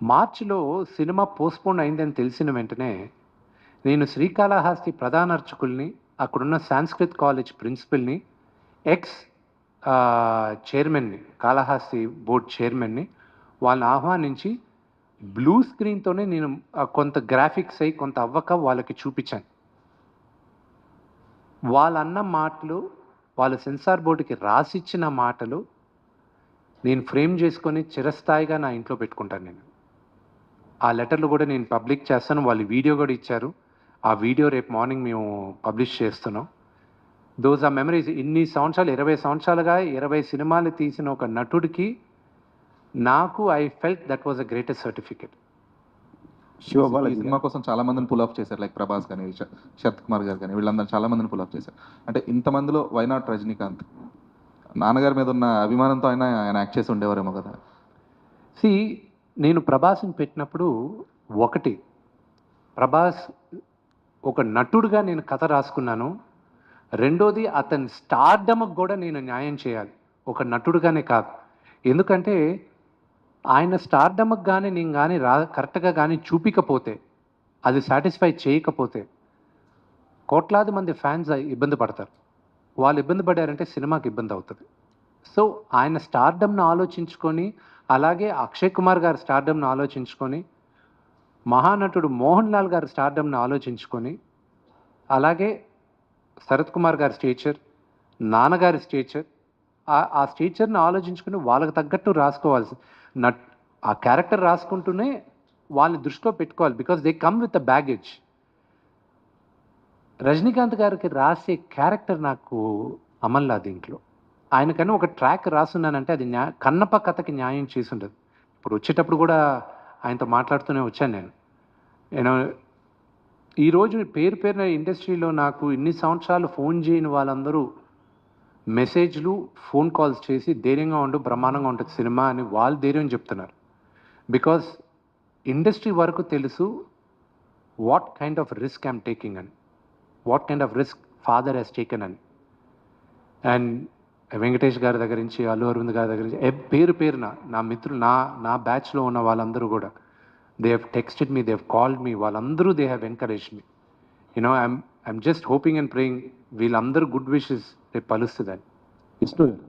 మార్చిలో సినిమా పోస్ట్పోన్ అయిందని తెలిసిన వెంటనే నేను శ్రీకాళహస్తి ప్రధాన అర్చకుల్ని, అక్కడున్న సాంస్క్రిత్ కాలేజ్ ప్రిన్సిపల్ని, ఎక్స్ చైర్మన్ని, కాళహస్తి బోర్డ్ చైర్మన్ని, వాళ్ళని ఆహ్వానించి బ్లూ స్క్రీన్తోనే నేను కొంత గ్రాఫిక్స్ అయ్యి కొంత అవ్వక వాళ్ళకి చూపించాను. వాళ్ళన్న మాటలు, వాళ్ళ సెన్సార్ బోర్డుకి రాసిచ్చిన మాటలు నేను ఫ్రేమ్ చేసుకొని చిరస్థాయిగా నా ఇంట్లో పెట్టుకుంటాను. నేను ఆ లెటర్లు కూడా నేను పబ్లిక్ చేస్తాను. వాళ్ళు వీడియో కూడా ఇచ్చారు. ఆ వీడియో రేపు మార్నింగ్ మేము పబ్లిష్ చేస్తున్నాం. Those are memories. ఇన్ని సంవత్సరాలు, 20 సంవత్సరాలుగా 20 సినిమాలు తీసిన ఒక నటుడికి నాకు I felt that was a greatest certificate. ఈ సినిమా కోసం చాలా మందిని పుల్ ఆఫ్ చేశారు, లైక్ ప్రభాస్ కానీ శరత్ కుమార్ గారు కానీ, వీళ్ళందరూ చాలా మందిని పుల్ ఆఫ్ చేశారు. అంటే ఇంతమందిలో వై నాట్ రజనీకాంత్? నాన్నగారి మీద ఉన్న అభిమానంతో ఆయన యాక్ట్ చేసి ఉండేవారేమో కదా. నేను ప్రభాస్ని పెట్టినప్పుడు ఒకటి, ప్రభాస్ ఒక నటుడుగా నేను కథ రాసుకున్నాను. రెండోది అతని స్టార్డమ్కి కూడా నేను న్యాయం చేయాలి, ఒక నటుడుగానే కాదు. ఎందుకంటే ఆయన స్టార్డమ్కి కానీ నేను కానీ కరెక్ట్గా కానీ చూపించకపోతే, అది సాటిస్ఫై చేయకపోతే కోట్లాది మంది ఫ్యాన్స్ ఇబ్బంది పడతారు. వాళ్ళు ఇబ్బంది పడారంటే సినిమాకి ఇబ్బంది అవుతుంది. సో ఆయన స్టార్డమ్ను ఆలోచించుకొని, అలాగే అక్షయ్ కుమార్ గారి స్టార్డమ్ను ఆలోచించుకొని, మహానటుడు మోహన్ లాల్ గారి స్టార్డమ్ను ఆలోచించుకొని, అలాగే శరత్ కుమార్ గారి స్టేచర్, నాన్నగారి స్టేచర్, ఆ స్టేచర్ని ఆలోచించుకుని వాళ్ళకి తగ్గట్టు రాసుకోవాల్సి, ఆ క్యారెక్టర్ రాసుకుంటూనే వాళ్ళని దృష్టిలో పెట్టుకోవాలి. Because they come with a baggage. Rajinikanth గారికి రాసే క్యారెక్టర్ నాకు అమల్లా దీంట్లో. ఆయనకన్నా ఒక ట్రాక్ రాసున్నానంటే అది కన్నప్ప కథకి న్యాయం చేసి ఉండదు. ఇప్పుడు వచ్చేటప్పుడు కూడా ఆయనతో మాట్లాడుతూనే వచ్చాను నేను ఈరోజు పేరున ఇండస్ట్రీలో నాకు ఇన్ని సంవత్సరాలు ఫోన్ చేయని వాళ్ళందరూ మెసేజ్లు, ఫోన్ కాల్స్ చేసి ధైర్యంగా ఉండు, బ్రహ్మాండంగా ఉంటుంది సినిమా అని వాళ్ళు ధైర్యం చెప్తున్నారు. బికాస్ ఇండస్ట్రీ వరకు తెలుసు what kind of risk I'm taking అని, what kind of risk father has taken అని. అండ్ వెంకటేష్ గారి దగ్గర నుంచి, అల్లు అరవింద్ గారి దగ్గర నుంచి పేరున నా మిత్రులు, నా బ్యాచ్లో ఉన్న వాళ్ళందరూ కూడా they have texted me, they have called me, వాళ్ళందరూ they have encouraged me. You know I'm just hoping and praying వీళ్ళందరూ గుడ్ విషెస్ రేపు పలుస్తుందని. విష్ణు గారు,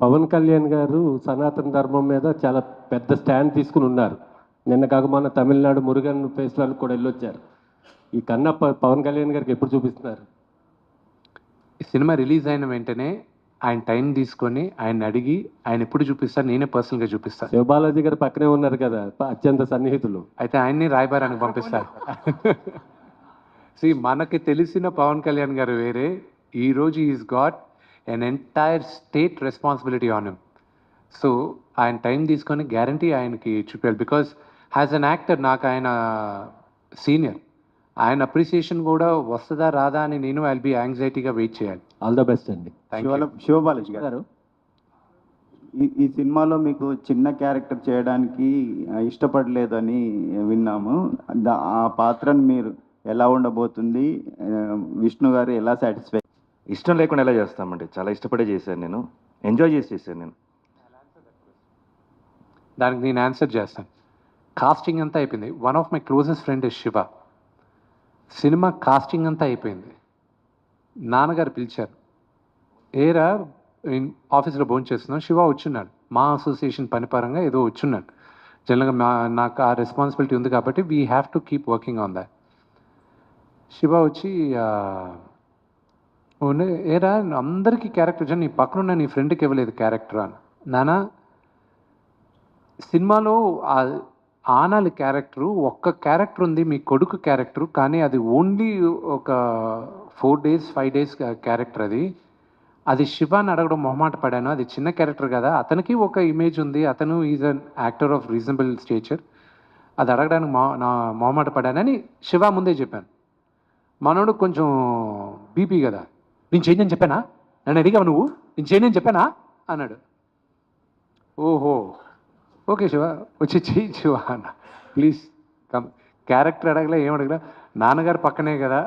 పవన్ కళ్యాణ్ గారు సనాతన ధర్మం మీద చాలా పెద్ద స్టాండ్ తీసుకుని ఉన్నారు. నిన్న కాక మొన్న తమిళనాడు మురుగన్ ఫెస్టివల్ కూడా వెళ్ళొచ్చారు. ఈ కన్నప్ప పవన్ కళ్యాణ్ గారికి ఎప్పుడు చూపిస్తున్నారు? ఈ సినిమా రిలీజ్ అయిన వెంటనే ఆయన టైం తీసుకొని ఆయన అడిగి ఆయన ఎప్పుడు చూపిస్తారు, నేనే పర్సనల్గా చూపిస్తాను. శివబాలాజీ గారు పక్కనే ఉన్నారు కదా, అత్యంత సన్నిహితులు. అయితే ఆయన్ని రాయబారానికి పంపిస్తారు. మనకి తెలిసిన పవన్ కళ్యాణ్ గారు వేరే. ఈరోజు is got an entire state responsibility on him. So ఆయన టైం తీసుకొని గ్యారంటీ ఆయనకి చూపించాలి. బికాజ్ యాజ్ అన్ యాక్టర్ నాకు ఆయన సీనియర్, ఆయన అప్రిసియేషన్ కూడా వస్తుందా రాదా అని నేను ఐల్ బి యాంగ్జైటీగా వెయిట్ చేయాలి. ఆల్ ద బెస్ట్ అండి. శివబాలాజీ గారు, ఈ సినిమాలో మీకు చిన్న క్యారెక్టర్ చేయడానికి ఇష్టపడలేదని విన్నాము. ఆ పాత్రను మీరు ఎలా ఉండబోతుంది, విష్ణు గారు ఎలా సాటిస్ఫై? ఇష్టం లేకుండా ఎలా చేస్తామండి, చాలా ఇష్టపడే చేశాను, నేను ఎంజాయ్ చేసి చేశాను. నేను దానికి నేను ఆన్సర్ చేస్తాను. కాస్టింగ్ అంతా అయిపోయింది. One of my closest friend is Shiva. సినిమా కాస్టింగ్ అంతా అయిపోయింది. నాన్నగారు పిలిచారు, ఏరా ఆఫీస్లో భోజనం చేస్తున్నాం, శివ వచ్చున్నాడు, మా అసోసియేషన్ పని పరంగా ఏదో వచ్చున్నాడు. జనరల్గా నాకు ఆ రెస్పాన్సిబిలిటీ ఉంది కాబట్టి we have to keep working on that. Shiva వచ్చి ఏరా అందరికీ క్యారెక్టర్ నీ పక్కనున్న నీ ఫ్రెండ్కి ఇవ్వలేదు క్యారెక్టర్ అని. నానా, సినిమాలో ఆనాలి క్యారెక్టరు ఒక్క క్యారెక్టర్ ఉంది, మీ కొడుకు క్యారెక్టరు, కానీ అది ఓన్లీ ఒక 4 days 5 days క్యారెక్టర్. అది శివాని అడగడం మొహమాట పడాను. అది చిన్న క్యారెక్టర్ కదా, అతనికి ఒక ఇమేజ్ ఉంది, అతను is an actor of reasonable stature, అది అడగడానికి నా మొహమాట పడానని శివ ముందే చెప్పాను. మనోడు కొంచెం బీపీ కదా, నేను చేయని చెప్పానా, నన్ను అడిగావు నువ్వు, నేను చేయని చెప్పానా అన్నాడు. ఓహో ఓకే శివ, వచ్చి చెయ్యి శివ అన్న, ప్లీజ్ కమ్. క్యారెక్టర్ అడగలే, ఏం అడగలే, నాన్నగారు పక్కనే కదా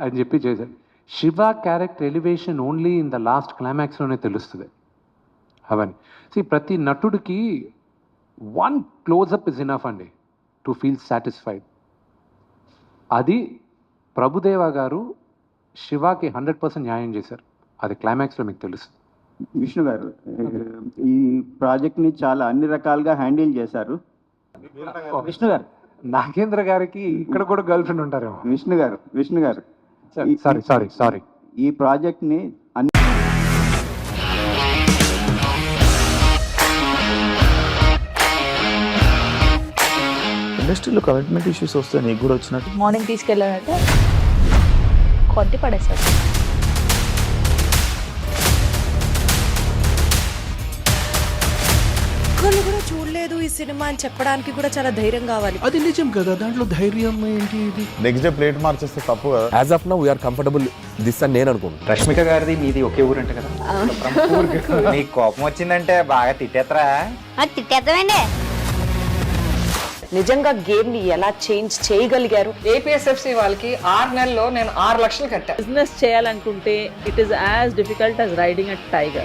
అని చెప్పి చేశాను. Shiva character elevation only in the last క్లైమాక్స్లోనే తెలుస్తుంది అవన్నీ. ప్రతి నటుడికి 1 close-up ఇస్ ఇనఫ్ అండి టు ఫీల్ సాటిస్ఫైడ్. అది ప్రభుదేవా గారు శివాకి 100% న్యాయం చేశారు. అది క్లైమాక్స్లో మీకు తెలుస్తుంది. విష్ణు గారు, ఈ ప్రాజెక్ట్ని చాలా అన్ని రకాలుగా హ్యాండిల్ చేశారు. విష్ణు గారు, నాగేంద్ర గారికి ఇక్కడ కూడా గర్ల్ ఫ్రెండ్ ఉంటారేమో. విష్ణు గారు సారీ ఈ ప్రాజెక్ట్ని ఇండస్ట్రీలో కమిట్మెంట్ ఇష్యూస్ వస్తే నీకు కూడా వచ్చినట్టు మార్నింగ్ తీసుకెళ్ళాడంటే కొట్టి పడేశాడు. ఒక్కళ్ళు కూడా చూడలేదు ఈ సినిమా అని చెప్పడానికి కూడా చాలా ధైర్యం కావాలి. అది నిజం కదా, దాంట్లో ధైర్యం ఏంటి? ఇది నెక్స్ట్ డే ప్లేట్ మార్చేస్తే తప్పు కదా. As of now we're comfortable this అని నేను అనుకుంటున్నాను. రష్మిక గారిది మీది ఒకే ఊరు అంటే కదా. నీకు కోపం వచ్చిందంటే బాగా తిట్టేత్తరా? తిట్టేద్దామండి. నిజంగా గేమ్ ని ఎలా చేంజ్ చేయగలిగారు? ఏపీఎస్ఎఫ్సి వాళ్ళకి 6 నెలల్లో నేను 6 లక్షలు కట్టా. బిజినెస్ చేయాలనుకుంటే it is as difficult as riding a tiger.